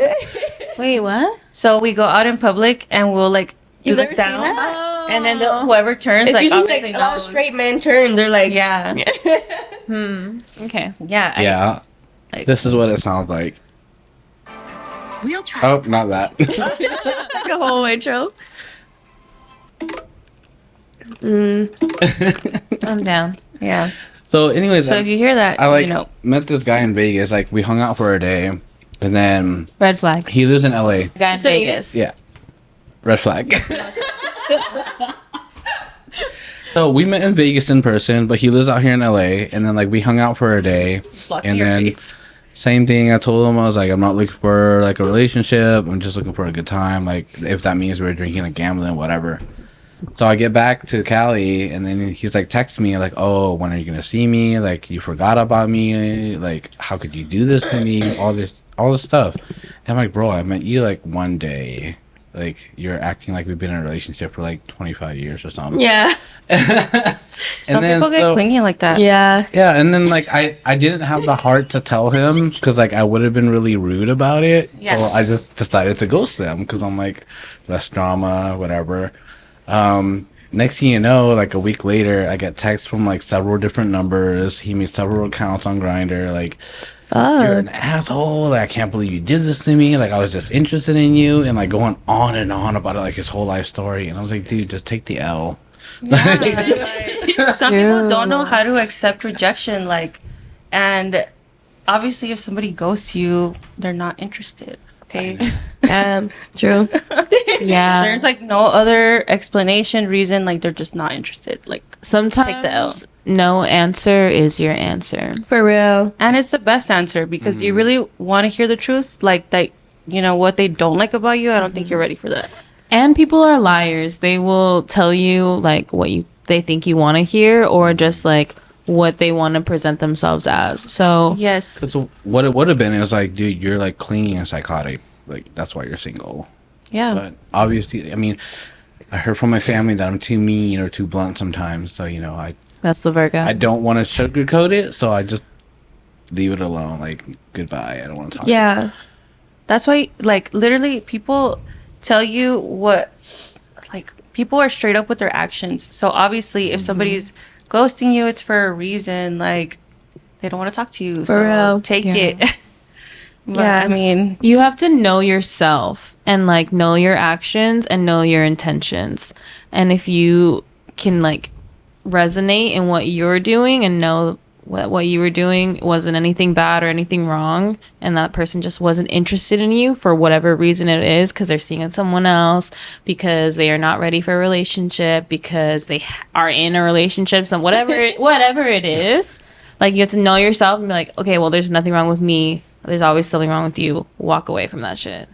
Speaker 6: Wait, what?
Speaker 1: So we go out in public and we'll like do
Speaker 2: You've
Speaker 1: the
Speaker 2: never seen
Speaker 1: sound,
Speaker 2: that?
Speaker 1: and then whoever turns
Speaker 2: It's
Speaker 1: like
Speaker 2: usually
Speaker 1: obviously
Speaker 2: like a lot of
Speaker 1: knows.
Speaker 2: straight men turn. They're like,
Speaker 1: Yeah,
Speaker 6: Okay.
Speaker 1: yeah,
Speaker 5: Yeah. This is what it sounds like.
Speaker 9: We'll try.
Speaker 5: Oh, not that.
Speaker 2: the whole intro.
Speaker 6: I'm down.
Speaker 1: yeah.
Speaker 5: So, anyways,
Speaker 1: So if you hear that,
Speaker 5: I, like,
Speaker 1: you know,
Speaker 5: met this guy in Vegas. Like, we hung out for a day, and then
Speaker 6: Red flag.
Speaker 5: he lives in LA.
Speaker 6: Guy in
Speaker 2: So you-
Speaker 6: Vegas.
Speaker 5: Yeah. Red flag. So we met in Vegas in person, but he lives out here in LA. And then like we hung out for a day.
Speaker 1: blocking
Speaker 5: And
Speaker 1: your
Speaker 5: then
Speaker 1: face.
Speaker 5: same thing. I told him I was like, I'm not looking for like a relationship. I'm just looking for a good time. Like if that means we're drinking and gambling, whatever. So I get back to Cali, and then he's like, text me like, "Oh, when are you gonna see me? Like you forgot about me. Like how could you do this to me? All this stuff." And I'm like, "Bro, I met you like one day. Like you're acting like we've been in a relationship for like 25 years or something."
Speaker 2: Yeah.
Speaker 1: Some
Speaker 5: then,
Speaker 1: people get
Speaker 5: so-
Speaker 1: clingy like that.
Speaker 2: Yeah.
Speaker 5: Yeah, and then like I didn't have the heart to tell him because like I would have been really rude about it.
Speaker 1: Yeah.
Speaker 5: So I just decided to ghost them because I'm like less drama, whatever. Next thing you know, like a week later, I get texts from like several different numbers. He made several accounts on Grinder. Like, you're an asshole. Like, I can't believe you did this to me. Like, I was just interested in you, and like going on and on about it, like his whole life story. And I was like, dude, just take the L.
Speaker 1: Some people don't know how to accept rejection, like, and obviously if somebody ghosts you, they're not interested. Okay.
Speaker 2: True.
Speaker 6: Yeah.
Speaker 1: There's like no other explanation, reason, like they're just not interested. Like,
Speaker 6: Sometimes
Speaker 1: the L.
Speaker 6: no answer is your answer.
Speaker 2: For real.
Speaker 1: and it's the best answer because you really want to hear the truth, like that, you know, what they don't like about you. I don't think you're ready for that.
Speaker 6: And people are liars. They will tell you like what they think you want to hear, or just like what they want to present themselves as. So
Speaker 1: Yes.
Speaker 5: So what it would have been is like, dude, you're like clingy and psychotic. Like, that's why you're single.
Speaker 1: Yeah.
Speaker 5: But obviously, I mean, I heard from my family that I'm too mean or too blunt sometimes. So, you know,
Speaker 6: that's the Virgo.
Speaker 5: I don't want to sugarcoat it. So I just leave it alone. Like, goodbye. I don't want to talk.
Speaker 2: Yeah.
Speaker 1: That's why, like, literally, people tell you what, like, people are straight up with their actions. So obviously, if somebody's ghosting you, it's for a reason. Like, they don't want to talk to you.
Speaker 2: For
Speaker 1: so
Speaker 2: real.
Speaker 1: take
Speaker 6: Yeah.
Speaker 1: it. But,
Speaker 2: Yeah.
Speaker 1: I mean,
Speaker 6: You have to know yourself and like know your actions and know your intentions. And if you can like resonate in what you're doing and know what you were doing wasn't anything bad or anything wrong, and that person just wasn't interested in you for whatever reason it is, because they're seeing someone else, because they are not ready for a relationship, because they are in a relationship, some whatever it is, like you have to know yourself and be like, okay, well, there's nothing wrong with me, there's always something wrong with you, walk away from that shit.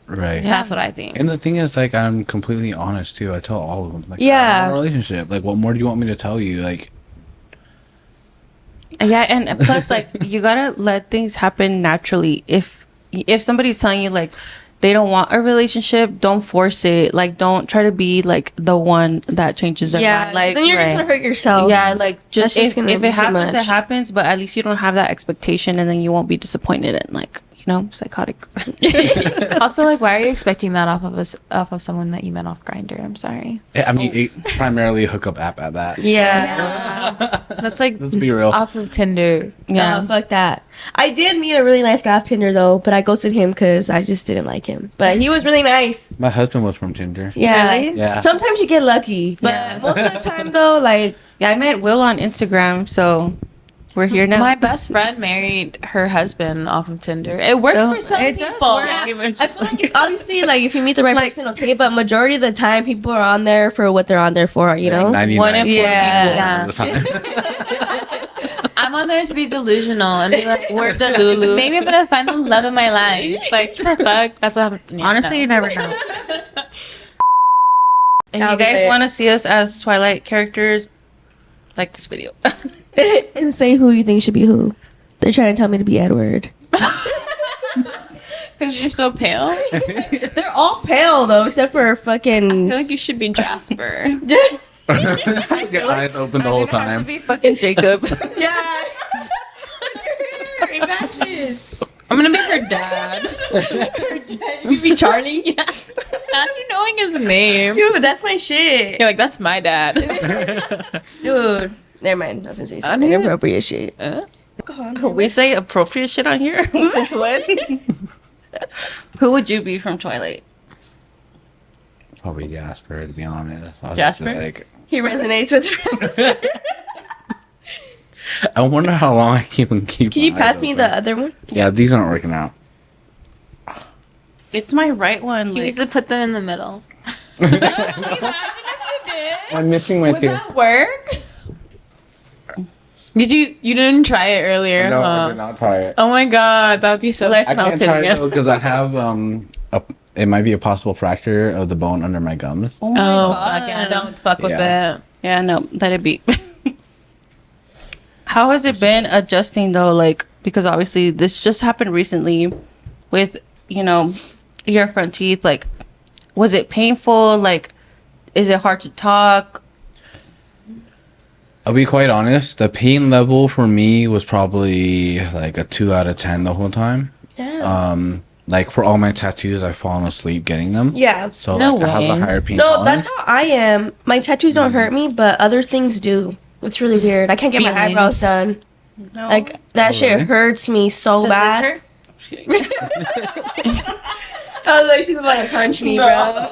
Speaker 5: Right.
Speaker 6: That's what I think.
Speaker 5: And the thing is, like, I'm completely honest too. I tell all of them, like,
Speaker 2: Yeah.
Speaker 5: I'm in a relationship. Like, what more do you want me to tell you? Like,
Speaker 1: yeah, and plus, like, you gotta let things happen naturally. If somebody's telling you like they don't want a relationship, don't force it. Like, don't try to be like the one that changes their
Speaker 2: Yeah,
Speaker 1: mind. Like,
Speaker 2: then you're just
Speaker 6: right.
Speaker 2: gonna hurt yourself.
Speaker 1: yeah, like just
Speaker 2: That's just
Speaker 1: if
Speaker 2: gonna
Speaker 1: it
Speaker 2: be too
Speaker 1: happens,
Speaker 2: much.
Speaker 1: it happens. But at least you don't have that expectation, and then you won't be disappointed and like psychotic.
Speaker 6: Also, like, why are you expecting that off of someone that you met off Grindr? I'm sorry.
Speaker 5: I mean, it primarily a hookup app at that.
Speaker 6: Yeah. That's like
Speaker 5: Let's be real.
Speaker 6: off of Tinder.
Speaker 1: Yeah.
Speaker 2: Fuck that. I did meet a really nice guy off Tinder though, but I ghosted him because I just didn't like him. But he was really nice.
Speaker 5: My husband was from Tinder.
Speaker 2: Yeah.
Speaker 1: Really?
Speaker 5: Yeah.
Speaker 2: Sometimes you get lucky, but
Speaker 1: Yeah.
Speaker 2: most of the time though, like
Speaker 1: Yeah, I met Will on Instagram, so we're here now.
Speaker 6: My best friend married her husband off of Tinder. It works
Speaker 1: So,
Speaker 6: for some
Speaker 1: it
Speaker 6: people.
Speaker 1: does work.
Speaker 2: yeah, I feel like obviously like if you meet the right person, okay, but majority of the time people are on there for what they're on there for, you know?
Speaker 5: 99
Speaker 1: One in four
Speaker 2: Yeah.
Speaker 5: of the time.
Speaker 6: I'm on there to be delusional and be like,
Speaker 1: We're Delulu.
Speaker 6: maybe I'm gonna find the love of my life. Like, the fuck? That's what happened. Yeah,
Speaker 1: Honestly,
Speaker 6: no.
Speaker 1: you never know. If
Speaker 2: I'll
Speaker 1: you
Speaker 2: be
Speaker 1: guys
Speaker 2: lit.
Speaker 1: want to see us as Twilight characters, like this video.
Speaker 2: And say who you think should be who. They're trying to tell me to be Edward.
Speaker 6: Because you're so pale. I
Speaker 2: They're all pale though, except for fucking.
Speaker 6: feel like you should be Jasper.
Speaker 5: Your eyes open the whole
Speaker 1: Have to
Speaker 5: time.
Speaker 1: be fucking Jacob.
Speaker 2: Yeah. Imagine.
Speaker 3: I'm gonna be her dad.
Speaker 2: You be Charlie?
Speaker 3: Yeah. Imagine knowing his name.
Speaker 2: Dude, that's my shit.
Speaker 3: You're like, that's my dad.
Speaker 2: Dude. Never mind. I was gonna say
Speaker 3: I
Speaker 2: something
Speaker 3: knew-
Speaker 2: inappropriate shit.
Speaker 1: We say appropriate shit on here. Since when? Who would you be from Twilight?
Speaker 5: Probably Jasper, to be honest. I was
Speaker 1: Jasper?
Speaker 5: just like,
Speaker 2: He resonates with friends.
Speaker 5: I wonder how long I can keep.
Speaker 2: Can you
Speaker 5: my
Speaker 2: pass
Speaker 5: eyes
Speaker 2: me
Speaker 5: open.
Speaker 2: the other one?
Speaker 5: Yeah, these aren't working out.
Speaker 1: It's my right one.
Speaker 6: You
Speaker 1: Like,
Speaker 6: used to put them in the middle.
Speaker 5: I'm missing my
Speaker 3: Would
Speaker 5: two.
Speaker 3: that work? You didn't try it earlier,
Speaker 5: No,
Speaker 3: huh?
Speaker 5: I did not try it.
Speaker 3: Oh my god, that would be so
Speaker 1: Let's
Speaker 5: I
Speaker 1: melt
Speaker 5: can't
Speaker 1: it
Speaker 5: try it
Speaker 1: again.
Speaker 5: though because I have it might be a possible fracture of the bone under my gums.
Speaker 1: oh my
Speaker 3: Oh
Speaker 1: God.
Speaker 3: fuck yeah, don't fuck with
Speaker 5: Yeah.
Speaker 3: that.
Speaker 1: Yeah, no, let it be. How has it been adjusting though? Like, because obviously this just happened recently with, your front teeth. Like, was it painful? Like, is it hard to talk?
Speaker 5: I'll be quite honest. The pain level for me was probably like a 2 out of 10 the whole time.
Speaker 2: Yeah.
Speaker 5: Like for all my tattoos, I've fallen asleep getting them.
Speaker 2: Yeah.
Speaker 5: So
Speaker 3: No
Speaker 5: like, I have
Speaker 3: way.
Speaker 5: a higher pain
Speaker 2: No,
Speaker 5: tolerance.
Speaker 2: that's how I am. My tattoos don't hurt me, but other things do. It's really weird. I can't get my
Speaker 6: Feelings.
Speaker 2: eyebrows done.
Speaker 1: No.
Speaker 2: Like that
Speaker 5: Oh,
Speaker 2: shit
Speaker 5: really?
Speaker 2: hurts me so
Speaker 1: Does
Speaker 2: bad.
Speaker 1: it hurt? Just kidding.
Speaker 2: I was like, she's about to punch me, bro.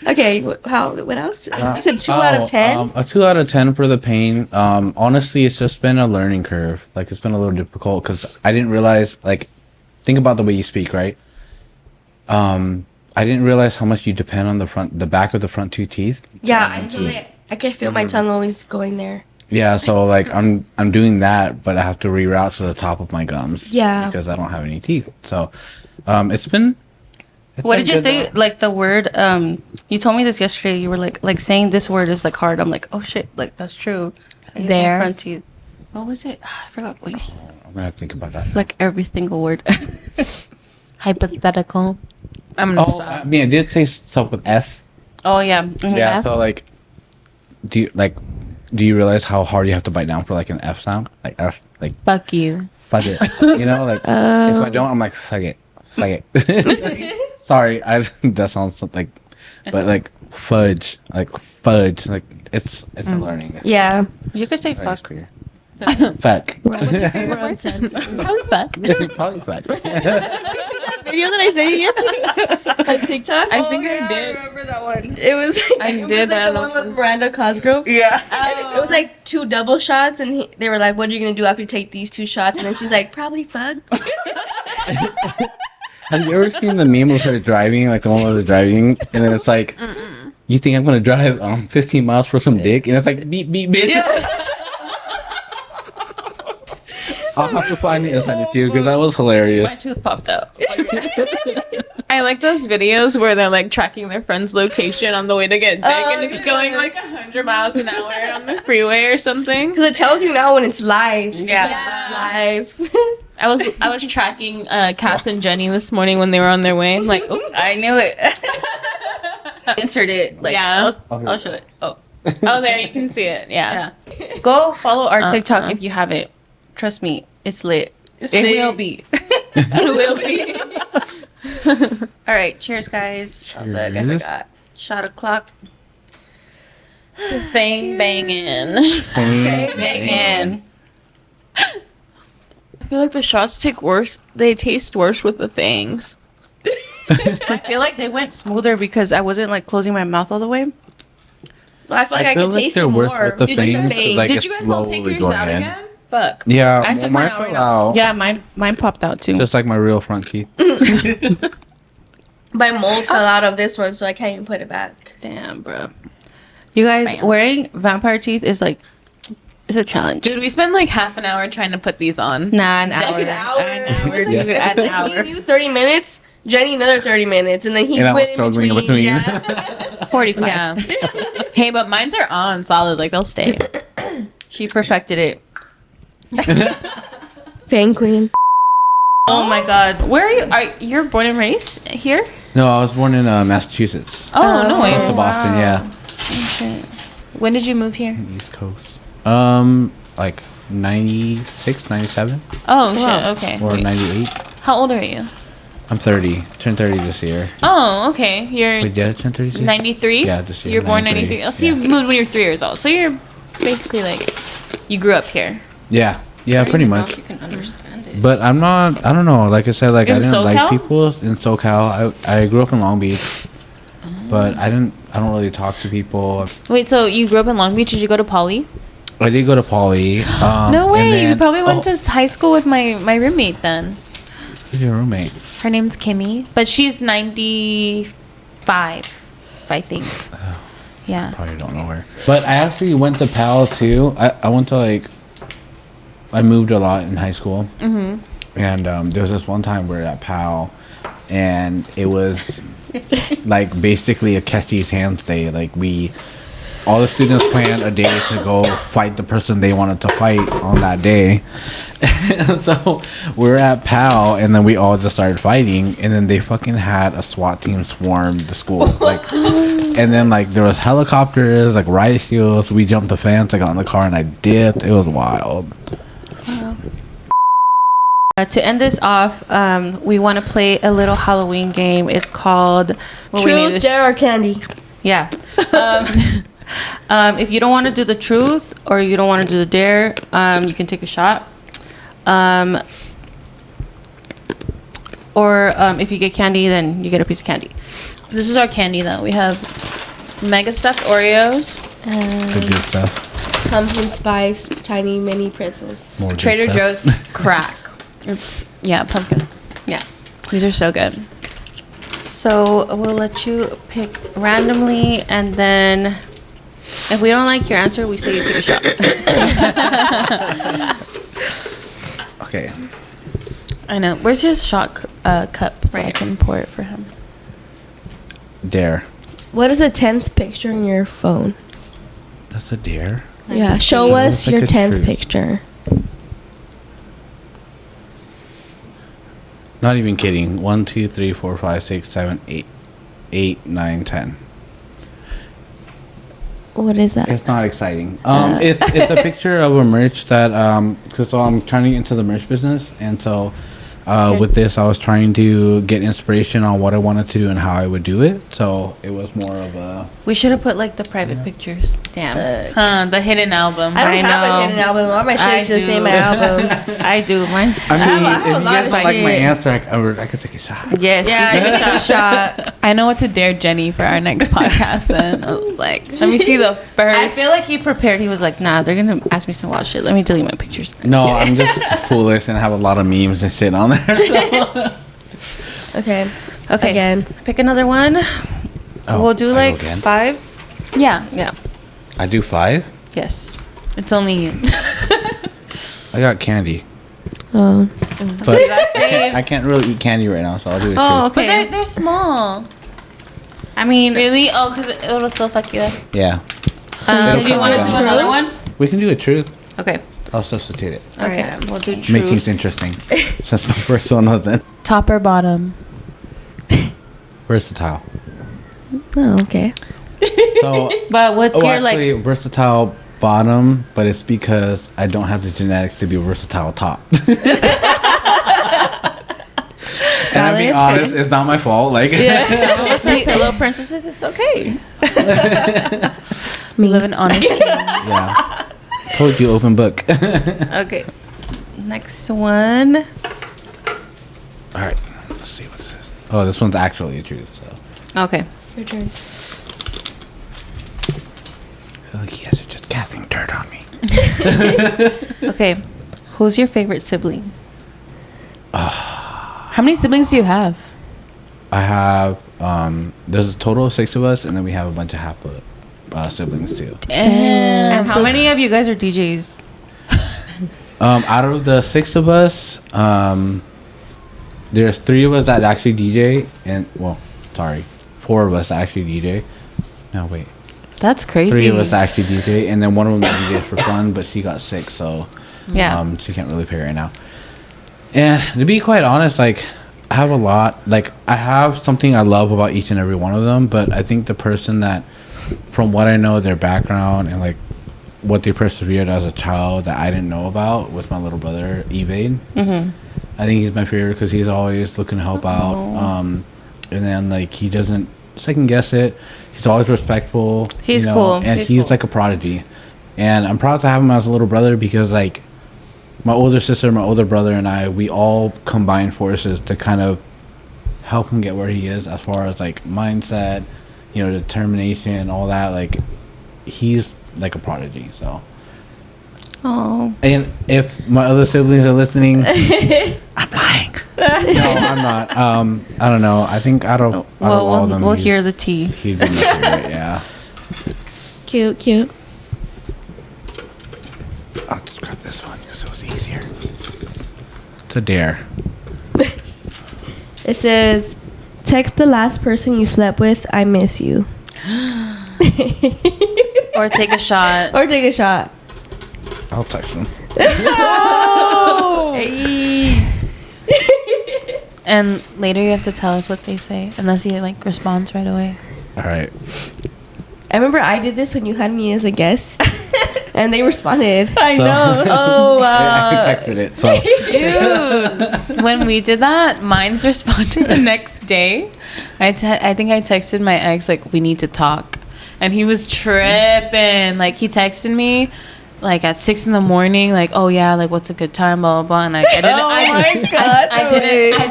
Speaker 2: Okay, what else? You said 2 out of 10?
Speaker 5: A 2 out of 10 for the pain. Honestly, it's just been a learning curve. Like it's been a little difficult because I didn't realize. Like, think about the way you speak, right? I didn't realize how much you depend on the back of the front two teeth.
Speaker 2: Yeah, I feel it. I can feel my tongue always going there.
Speaker 5: Yeah, so like I'm doing that, but I have to reroute to the top of my gums.
Speaker 2: Yeah.
Speaker 5: Because I don't have any teeth. So, it's been.
Speaker 1: What
Speaker 5: been
Speaker 1: did you
Speaker 5: good,
Speaker 1: say?
Speaker 5: though.
Speaker 1: Like the word, you told me this yesterday. You were like saying this word is like hard. I'm like, oh shit, like that's true. I hate my
Speaker 6: There.
Speaker 1: front teeth. What was it? I forgot what you said.
Speaker 5: I'm gonna have to think about that.
Speaker 1: Like every single word.
Speaker 6: Hypothetical.
Speaker 3: I'm gonna
Speaker 5: Oh,
Speaker 3: stop.
Speaker 5: I mean, I did say stuff with S.
Speaker 1: Oh yeah. Mhm.
Speaker 5: Yeah. So like, do you realize how hard you have to bite down for like an F sound? Like F, like
Speaker 6: Fuck you.
Speaker 5: fuck it. You know, like if I don't, I'm like fuck it, fuck it. Sorry, that sounds like, but like fudge, like it's a learning.
Speaker 2: Yeah.
Speaker 1: You could say
Speaker 5: Learning
Speaker 1: fuck.
Speaker 5: experience. Fuck.
Speaker 6: What's your favorite word? Probably fuck.
Speaker 5: Probably fuck.
Speaker 2: Video that I sent you yesterday on TikTok.
Speaker 3: I think I did.
Speaker 1: remember that one.
Speaker 2: It was
Speaker 3: I
Speaker 2: it
Speaker 3: did,
Speaker 2: was
Speaker 3: but I
Speaker 2: like the
Speaker 3: don't
Speaker 2: one with Miranda Cosgrove.
Speaker 1: Yeah.
Speaker 2: And it was like 2 double shots, and they were like, "What are you gonna do after you take these 2 shots?" And then she's like, "Probably fuck."
Speaker 5: Have you ever seen the meme of her driving, like the one where they're driving, and then it's like, you think I'm gonna drive 15 miles for some dick, and it's like beep beep bitch. I'll have to find it and send it to you because that was hilarious.
Speaker 1: My tooth popped out.
Speaker 3: I like those videos where they're like tracking their friend's location on the way to get dick, and it's
Speaker 2: yeah.
Speaker 3: going like 100 miles an hour on the freeway or something.
Speaker 2: Because it tells you now when it's live.
Speaker 1: Yeah.
Speaker 2: It's live.
Speaker 3: I was tracking Cass and Jenny this morning when they were on their way. I'm like, oh,
Speaker 1: I knew it. Insert it. Like,
Speaker 3: Yeah.
Speaker 1: I'll show it. Oh.
Speaker 3: oh, there you can see it. Yeah.
Speaker 1: Yeah. Go follow our TikTok if you haven't. Trust me, it's lit. It
Speaker 2: lit.
Speaker 1: will be.
Speaker 3: It will be.
Speaker 1: All right. Cheers, guys.
Speaker 2: I forgot.
Speaker 1: Shot o'clock.
Speaker 3: Bang banging.
Speaker 1: Man.
Speaker 3: I feel like the shots they taste worse with the fangs.
Speaker 1: I feel like they went smoother because I wasn't like closing my mouth all the way.
Speaker 2: Well, I feel like I
Speaker 5: feel
Speaker 2: could
Speaker 5: like
Speaker 2: taste
Speaker 5: they're
Speaker 2: it
Speaker 5: worse
Speaker 2: more.
Speaker 5: with the
Speaker 2: Did you
Speaker 5: fangs,
Speaker 2: think-
Speaker 5: like
Speaker 3: Did
Speaker 5: it's
Speaker 3: you guys all take
Speaker 5: slowly
Speaker 3: yours
Speaker 5: going
Speaker 3: out
Speaker 5: in.
Speaker 3: again? Fuck.
Speaker 5: Yeah,
Speaker 1: I took
Speaker 5: mine
Speaker 1: mine out
Speaker 5: fell
Speaker 1: right
Speaker 5: out.
Speaker 1: Yeah, mine popped out too.
Speaker 5: Just like my real front teeth.
Speaker 2: My mold fell out of this one, so I can't even put it back.
Speaker 1: Damn, bro. You guys
Speaker 3: Bam.
Speaker 1: wearing vampire teeth is like it's a challenge.
Speaker 3: Dude, we spent like half an hour trying to put these on.
Speaker 1: Nah, an hour.
Speaker 2: Like an hour.
Speaker 1: An hour.
Speaker 2: It was
Speaker 1: Leave it at an hour.
Speaker 2: Me and you 30 minutes, Jenny another 30 minutes, and then he
Speaker 5: And I was
Speaker 2: went in
Speaker 5: struggling in
Speaker 2: between.
Speaker 5: between.
Speaker 2: Yeah.
Speaker 1: 45.
Speaker 3: Yeah. Hey, but mine's are on solid. Like they'll stay.
Speaker 1: She perfected it.
Speaker 2: Fang queen.
Speaker 1: Oh my god.
Speaker 3: Where are you? You're born and raised here?
Speaker 5: No, I was born in Massachusetts.
Speaker 3: Oh, no way.
Speaker 5: Close to Boston, yeah.
Speaker 3: Okay. When did you move here?
Speaker 5: East Coast. Like 96, 97,
Speaker 3: Oh shit. Okay.
Speaker 5: or
Speaker 3: Wait,
Speaker 5: 98.
Speaker 3: how old are you?
Speaker 5: I'm 30. Turned 30 this year.
Speaker 3: Oh, okay. You're
Speaker 5: Wait, did I turn 30 this year?
Speaker 3: 93.
Speaker 5: Yeah, this year,
Speaker 3: You're born
Speaker 5: 93.
Speaker 3: 93. Oh, so
Speaker 5: Yeah.
Speaker 3: you moved when you were 3 years old. So you're basically like you grew up here.
Speaker 5: Yeah, yeah, pretty much.
Speaker 1: You can understand it.
Speaker 5: But I'm not. I don't know. Like I said, like
Speaker 3: In
Speaker 5: I didn't like
Speaker 3: SoCal?
Speaker 5: people in SoCal. I grew up in Long Beach, but I don't really talk to people.
Speaker 3: Wait, so you grew up in Long Beach? Did you go to Poly?
Speaker 5: I did go to Poly.
Speaker 3: No way.
Speaker 5: and then-
Speaker 3: You probably went
Speaker 5: oh,
Speaker 3: to high school with my roommate then.
Speaker 5: Who's your roommate?
Speaker 3: Her name's Kimmy, but she's 95, I think. Yeah.
Speaker 5: Probably don't know her. But I actually went to PAL too. I went to like. I moved a lot in high school. Mm-hmm. And there was this one time we were at PAL, and it was like basically a catch these hands day. Like all the students planned a day to go fight the person they wanted to fight on that day. And so we were at PAL, and then we all just started fighting, and then they fucking had a SWAT team swarm the school. Like, and then like there was helicopters, like riot shields. We jumped the fence. I got in the car and I dipped. It was wild.
Speaker 1: To end this off, we want to play a little Halloween game. It's called
Speaker 2: Truth, dare, or candy.
Speaker 1: Yeah. If you don't want to do the truth or you don't want to do the dare, you can take a shot. Or if you get candy, then you get a piece of candy.
Speaker 3: This is our candy though. We have mega stuffed Oreos
Speaker 5: The
Speaker 3: and
Speaker 5: good stuff.
Speaker 2: Pumpkin spice, tiny mini pretzels.
Speaker 5: More good
Speaker 3: Trader
Speaker 5: stuff.
Speaker 3: Joe's crack. It's pumpkin.
Speaker 1: Yeah.
Speaker 3: These are so good.
Speaker 1: So we'll let you pick randomly, and then if we don't like your answer, we say you take a shot.
Speaker 5: Okay.
Speaker 3: I know. Where's his shot cup so I
Speaker 1: Right.
Speaker 3: can pour it for him?
Speaker 5: Dare.
Speaker 2: What is the 10th picture in your phone?
Speaker 5: That's a dare.
Speaker 2: Yeah, show
Speaker 5: Show
Speaker 2: us
Speaker 5: us like
Speaker 2: your
Speaker 5: a
Speaker 2: 10th
Speaker 5: truth.
Speaker 2: picture.
Speaker 5: Not even kidding. 1, 2, 3, 4, 5, 6, 7, 8, 8, 9, 10.
Speaker 2: What is that?
Speaker 5: It's not exciting. It's a picture of a merch that so I'm trying to get into the merch business, and so With this, I was trying to get inspiration on what I wanted to do and how I would do it. So it was more of a.
Speaker 1: We should have put like the private pictures. Damn.
Speaker 3: The hidden album.
Speaker 2: I don't
Speaker 1: I
Speaker 2: have
Speaker 1: know.
Speaker 2: a hidden album. All my
Speaker 1: I
Speaker 2: shit's just in
Speaker 1: do.
Speaker 2: my album.
Speaker 1: I do. Mine's.
Speaker 5: I mean,
Speaker 2: have a
Speaker 5: if you
Speaker 2: lot
Speaker 5: guys
Speaker 2: of
Speaker 5: don't like my
Speaker 2: shit.
Speaker 5: answer, I could take a shot.
Speaker 1: Yes.
Speaker 2: Yeah,
Speaker 1: you
Speaker 2: I
Speaker 1: take
Speaker 2: take a shot.
Speaker 3: I know what to dare Jenny for our next podcast. Then I was like, let me see the first.
Speaker 1: I feel like he prepared. He was like, nah, they're gonna ask me some wild shit. Let me delete my pictures.
Speaker 5: No, I'm just foolish and have a lot of memes and shit on there. So.
Speaker 2: Okay.
Speaker 1: Okay.
Speaker 2: Again.
Speaker 1: Pick another one.
Speaker 5: Oh,
Speaker 1: We'll do
Speaker 5: I go
Speaker 1: like
Speaker 5: again?
Speaker 1: 5.
Speaker 3: yeah,
Speaker 1: Yeah.
Speaker 5: I do 5.
Speaker 1: Yes.
Speaker 3: it's only you.
Speaker 5: I got candy,
Speaker 2: Oh.
Speaker 5: but
Speaker 1: You got saved.
Speaker 5: I can't really eat candy right now, so I'll do it.
Speaker 1: Oh,
Speaker 3: But
Speaker 1: okay.
Speaker 3: they're small.
Speaker 1: I mean,
Speaker 3: Really? Oh, because it'll still fuck you up.
Speaker 5: Yeah,
Speaker 1: do
Speaker 5: It'll
Speaker 1: you want to
Speaker 5: come
Speaker 1: do
Speaker 5: down.
Speaker 1: another one?
Speaker 5: we can do a truth.
Speaker 1: Okay.
Speaker 5: I'll substitute it.
Speaker 1: Okay. We'll do
Speaker 5: Make things
Speaker 1: truth.
Speaker 5: interesting. Since my first one wasn't
Speaker 3: Top or bottom?
Speaker 5: versatile.
Speaker 2: Oh, okay.
Speaker 5: So,
Speaker 1: But what's your
Speaker 5: actually, versatile bottom, but it's because I don't have the genetics to be a versatile top. And I'm being
Speaker 2: Valid.
Speaker 5: honest, it's not my fault. Like,
Speaker 1: like? Some of us are pillow princesses. It's okay.
Speaker 3: We live in honest.
Speaker 5: yeah. Told you, open book.
Speaker 1: Okay. Next one.
Speaker 5: All right, let's see what this is. Oh, this one's actually a truth. So
Speaker 1: Okay.
Speaker 2: Your turn.
Speaker 5: I feel like you guys are just casting dirt on me.
Speaker 1: Okay. Who's your favorite sibling?
Speaker 3: How many siblings do you have?
Speaker 5: I have there's a total of 6 of us, and then we have a bunch of half siblings too.
Speaker 1: And how many of you guys are DJs?
Speaker 5: Out of the 6 of us, there's 3 of us that actually DJ, and 4 of us that actually DJ. No, wait,
Speaker 3: That's crazy.
Speaker 5: 3 of us actually DJ, and then one of them DJs for fun, but she got sick, so
Speaker 1: Yeah.
Speaker 5: she can't really play right now. And to be quite honest, like, I have a lot, like, I have something I love about each and every one of them, but I think the person that, from what I know, their background and like what they persevered as a child that I didn't know about was my little brother Evade.
Speaker 1: Mm-hmm.
Speaker 5: I think he's my favorite because he's always looking to help out, and then like he doesn't second guess it. He's always respectful.
Speaker 1: He's cool.
Speaker 5: and
Speaker 1: He's
Speaker 5: he's
Speaker 1: cool.
Speaker 5: like a prodigy, and I'm proud to have him as a little brother because like my older sister, my older brother, and we all combine forces to kind of help him get where he is as far as like mindset, determination, all that. Like, he's like a prodigy. So,
Speaker 1: Oh.
Speaker 5: and if my other siblings are listening, I'm lying. No, I'm not. I don't know. I think out of all of them,
Speaker 1: We'll hear the tea.
Speaker 5: he'd be my favorite. Yeah.
Speaker 2: Cute.
Speaker 5: I'll just grab this one because it was easier. It's a dare.
Speaker 2: It says, text the last person you slept with, I miss you.
Speaker 3: Or take a shot.
Speaker 2: Or take a shot.
Speaker 5: I'll text them.
Speaker 3: And later you have to tell us what they say, unless he like responds right away.
Speaker 5: All right.
Speaker 2: I remember I did this when you had me as a guest. And they responded.
Speaker 1: I
Speaker 5: So-
Speaker 1: know.
Speaker 2: Oh,
Speaker 5: I texted it. So
Speaker 3: Dude, when we did that, mine's responded the next day. I think I texted my ex like, we need to talk, and he was tripping. Like, he texted me like at 6 a.m, like, oh yeah, like, what's a good time, blah blah blah. And like, I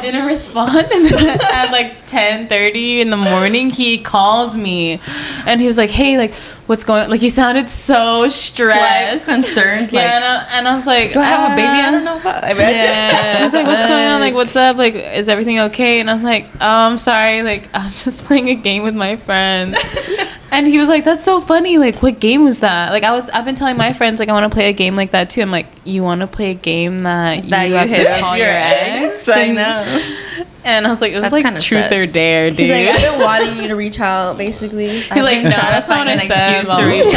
Speaker 3: didn't respond. And then at like 10:30 in the morning, he calls me, and he was like, hey, like, what's going on? Like, he sounded so stressed,
Speaker 1: Concerned. Like,
Speaker 3: yeah, and I was like,
Speaker 1: do I have a baby? I don't know. I imagine.
Speaker 3: yeah. I was like, what's going on? Like, what's up? Like, is everything okay? And I was like, oh, I'm sorry. Like, I was just playing a game with my friends. And he was like, that's so funny. Like, what game was that? Like, I've been telling my friends, like, I want to play a game like that too. I'm like, you want to play a game that you have
Speaker 1: hit
Speaker 3: to
Speaker 1: up
Speaker 3: call your ex?
Speaker 1: I
Speaker 3: And-
Speaker 1: know.
Speaker 3: And I was like, it was
Speaker 1: That's
Speaker 3: like
Speaker 1: kinda
Speaker 3: truth or
Speaker 1: sus.
Speaker 3: dare, dude.
Speaker 2: He's like, I've been wanting you to reach out, basically.
Speaker 3: He's like, no, that's not what I said.
Speaker 1: to reach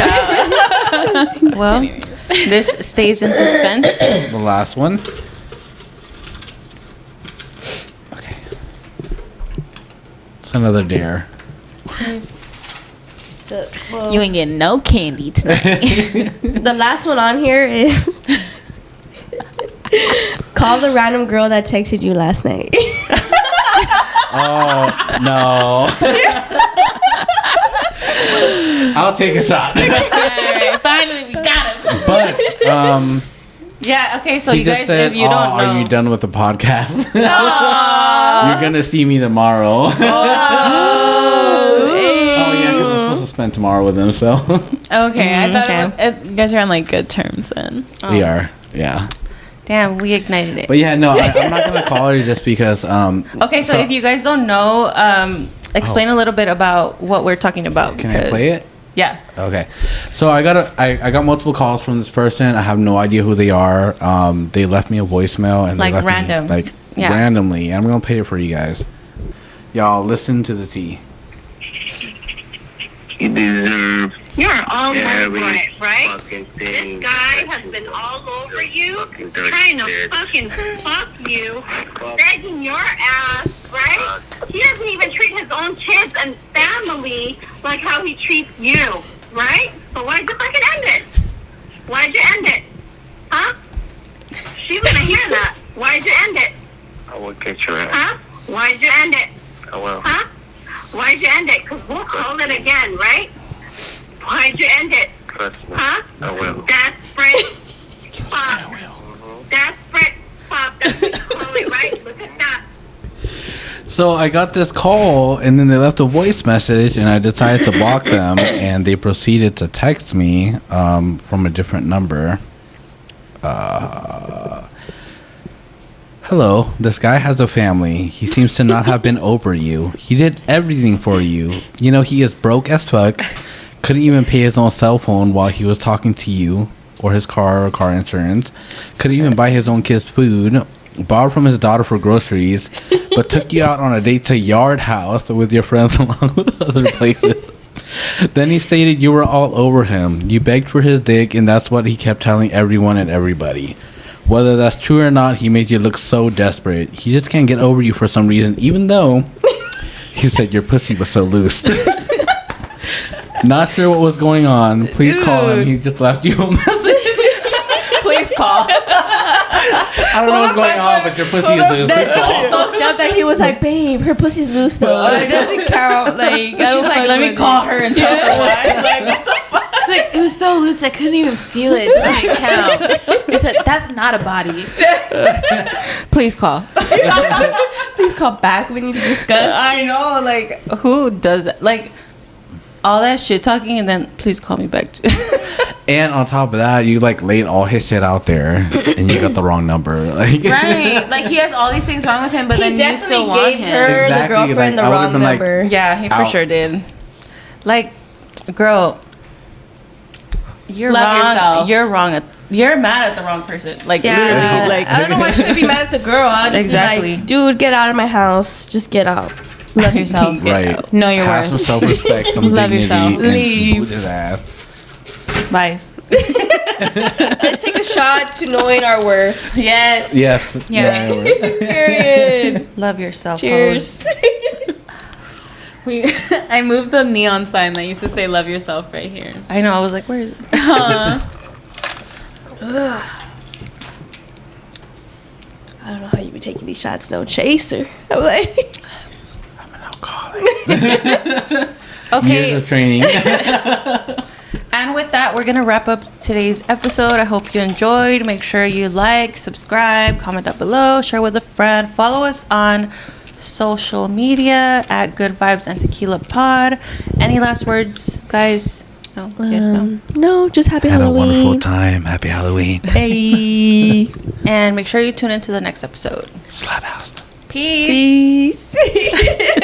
Speaker 1: out. Well, this stays in suspense.
Speaker 5: the last one. Okay. It's another dare.
Speaker 3: You ain't getting no candy tonight.
Speaker 2: The last one on here is Call the random girl that texted you last night.
Speaker 5: Oh no! I'll take a shot.
Speaker 3: Alright, finally we got him.
Speaker 5: But
Speaker 1: Yeah. Okay. So
Speaker 5: he
Speaker 1: you
Speaker 5: just
Speaker 1: guys,
Speaker 5: said,
Speaker 1: if you don't know,
Speaker 5: "Are you done with the podcast? You're gonna see me tomorrow." Oh yeah, because I'm supposed to spend tomorrow with him. So
Speaker 3: Okay, I thought you guys are on like good terms then.
Speaker 5: we are. Yeah.
Speaker 1: damn, we ignited it.
Speaker 5: But yeah, no, I'm not gonna call her just because.
Speaker 1: Okay, so if you guys don't know, explain a little bit about what we're talking about.
Speaker 5: Can I play it?
Speaker 1: Yeah.
Speaker 5: Okay, so I got multiple calls from this person. I have no idea who they are. They left me a voicemail and
Speaker 1: Like
Speaker 5: they left
Speaker 1: random.
Speaker 5: me, randomly. And I'm gonna play it for you guys. Y'all listen to the tea.
Speaker 10: You deserve
Speaker 9: You're all
Speaker 10: every
Speaker 9: over it, right?
Speaker 10: fucking
Speaker 9: This
Speaker 10: thing.
Speaker 9: guy
Speaker 10: that
Speaker 9: has
Speaker 10: you
Speaker 9: been
Speaker 10: do.
Speaker 9: all over you,
Speaker 10: Fucking dirty
Speaker 9: trying to
Speaker 10: bitch.
Speaker 9: fucking fuck you,
Speaker 10: Fuck.
Speaker 9: begging your ass, right? He doesn't even treat his own kids and family like how he treats you, right? So why'd you fucking end it? Why'd you end it? Huh? She's gonna hear that. Why'd you end it?
Speaker 10: I will get your ass.
Speaker 9: Huh? Why'd you end it?
Speaker 10: I will.
Speaker 9: Huh? Why'd you end it? Because we'll call it again, right? Why'd you end it?
Speaker 10: Trust me.
Speaker 9: Huh?
Speaker 10: I will.
Speaker 9: Desperate pop. Desperate pop. That's what you call it, right? Look at that.
Speaker 5: So I got this call, and then they left a voice message, and I decided to block them, and they proceeded to text me from a different number. Hello, this guy has a family. He seems to not have been over you. He did everything for you. You know, he is broke as fuck. Couldn't even pay his own cell phone while he was talking to you, or his car insurance. Couldn't even buy his own kids food. Borrowed from his daughter for groceries, but took you out on a date to Yard House with your friends along with other places. Then he stated you were all over him. You begged for his dick, and that's what he kept telling everyone and everybody. Whether that's true or not, he made you look so desperate. He just can't get over you for some reason, even though he said your pussy was so loose. Not sure what was going on. Please call him. He just left you a message.
Speaker 1: Please call.
Speaker 5: I don't know what's going on, but your pussy is loose. Please call.
Speaker 2: Fucked up that he was like, babe, her pussy's loose though. It doesn't count. Like,
Speaker 1: She's like, let me call her and tell her why. Like, what the fuck?
Speaker 6: It's like, it was so loose I couldn't even feel it. It doesn't count. He said, that's not a body.
Speaker 1: Please call.
Speaker 2: Please call back. We need to discuss.
Speaker 1: I know, like, who does that? Like, all that shit talking and then please call me back too.
Speaker 5: And on top of that, you like laid all his shit out there, and you got the wrong number. Like,
Speaker 6: Right. Like, he has all these things wrong with him, but
Speaker 2: He
Speaker 6: then you
Speaker 2: definitely
Speaker 6: still want
Speaker 2: gave
Speaker 6: him.
Speaker 2: her,
Speaker 5: Exactly,
Speaker 2: the girlfriend,
Speaker 5: like,
Speaker 2: the
Speaker 5: I would've
Speaker 2: wrong
Speaker 5: been like,
Speaker 2: number.
Speaker 1: Yeah, he for
Speaker 5: Out.
Speaker 1: sure did. Like, girl, you're
Speaker 6: Love
Speaker 1: wrong.
Speaker 6: yourself.
Speaker 1: You're mad at the wrong person. Like,
Speaker 2: Yeah,
Speaker 1: literally, like,
Speaker 2: I don't know why she would be mad at the girl. I'll just
Speaker 1: Exactly.
Speaker 2: be like, dude, get out of my house. Just get out.
Speaker 6: Love yourself.
Speaker 5: right.
Speaker 6: Know your
Speaker 5: Have some
Speaker 6: worth.
Speaker 5: self-respect, some
Speaker 6: Love
Speaker 5: dignity,
Speaker 6: yourself.
Speaker 5: and
Speaker 2: Leave.
Speaker 5: boot his ass.
Speaker 1: Bye.
Speaker 2: Let's take a shot to knowing our worth.
Speaker 1: Yes.
Speaker 5: Yes.
Speaker 6: Yeah.
Speaker 2: Period.
Speaker 1: Love yourself.
Speaker 2: Cheers.
Speaker 3: I moved the neon sign that used to say "Love yourself" right here.
Speaker 1: I know. I was like, where is it?
Speaker 2: I don't know how you be taking these shots, no chaser. I'm like,
Speaker 1: Okay.
Speaker 5: Years of training.
Speaker 1: And with that, we're going to wrap up today's episode. I hope you enjoyed. Make sure you like, subscribe, comment down below, share with a friend. Follow us on social media at Good Vibes and Tequila Pod. Any last words, guys? No? Yes, no?
Speaker 2: no, just happy
Speaker 5: Had a
Speaker 2: Halloween.
Speaker 5: wonderful time. Happy Halloween.
Speaker 2: Hey.
Speaker 1: And make sure you tune into the next episode.
Speaker 5: Slut house.
Speaker 1: Peace.
Speaker 2: Peace.